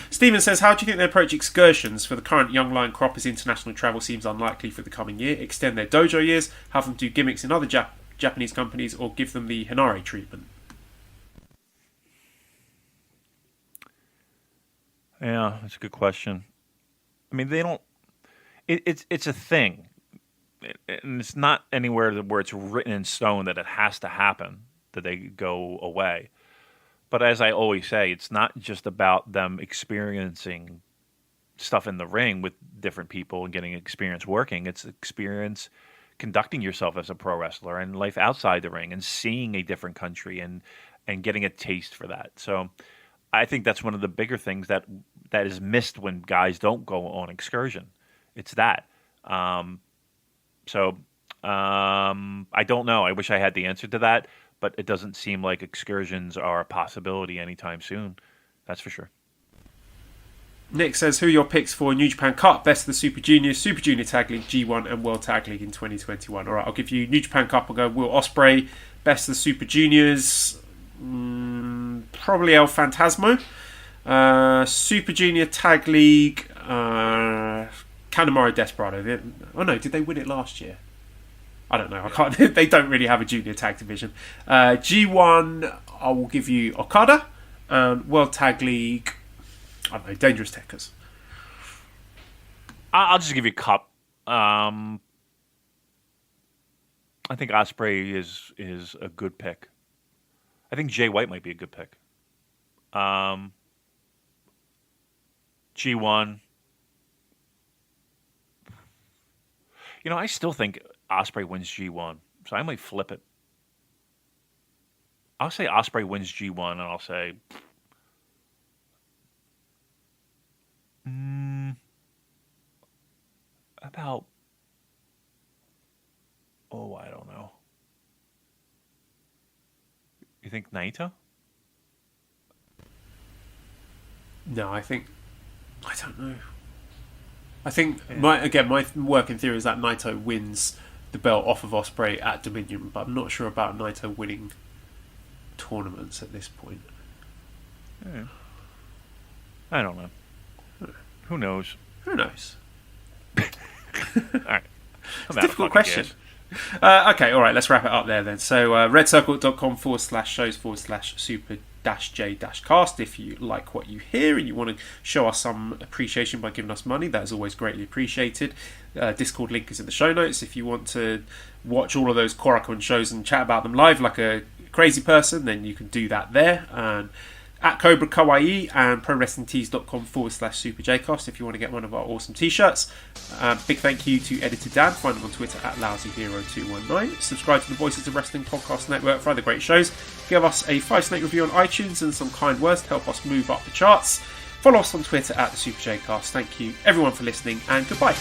Stephen says, how do you think they approach excursions for the current young lion crop, as international travel seems unlikely for the coming year? Extend their dojo years, have them do gimmicks in other Japanese companies, or give them the Hinare treatment? Yeah, that's a good question. I mean, they don't. It's a thing, and it's not anywhere where it's written in stone that it has to happen, that they go away. But as I always say, it's not just about them experiencing stuff in the ring with different people and getting experience working. It's experience conducting yourself as a pro wrestler and life outside the ring and seeing a different country and getting a taste for that. So I think that's one of the bigger things that is missed when guys don't go on excursion. It's that. I don't know. I wish I had the answer to that. but it doesn't seem like excursions are a possibility anytime soon. That's for sure. Nick says, who are your picks for New Japan Cup, Best of the Super Juniors, Super Junior Tag League, G1 and World Tag League in 2021? Alright, I'll give you New Japan Cup. I'll go Will Ospreay. Best of the Super Juniors, probably El Phantasmo. Super Junior Tag League, Kanemaru Desperado. Did they win it last year? I don't know. I can't. They don't really have a junior tag division. G1, I will give you Okada. And World Tag League, I don't know, Dangerous Tekkers. I'll just give you Cup. I think Ospreay is a good pick. I think Jay White might be a good pick. G1. I still think Ospreay wins G1, so I might flip it. I'll say Ospreay wins G1, and I'll say about, I don't know. You think Naito? No, I don't know. I think my working theory is that Naito wins the belt off of Ospreay at Dominion, but I'm not sure about Naito winning tournaments at this point. Yeah. I don't know. Who knows? Who knows? All right. It's a difficult question. Okay, all right, let's wrap it up there then. So, redcircle.com/shows/super-j-cast. If you like what you hear and you want to show us some appreciation by giving us money, that is always greatly appreciated. Discord link is in the show notes. If you want to watch all of those Korakuen shows and chat about them live like a crazy person, then you can do that there. And at Cobra Kawaii and ProWrestlingTees.com/SuperJcast if you want to get one of our awesome t-shirts. Big thank you to Editor Dan. Find him on Twitter at LousyHero219. Subscribe to the Voices of Wrestling Podcast Network for other great shows. Give us a 5-snake review on iTunes and some kind words to help us move up the charts. Follow us on Twitter at the SuperJcast. Thank you everyone for listening, and goodbye.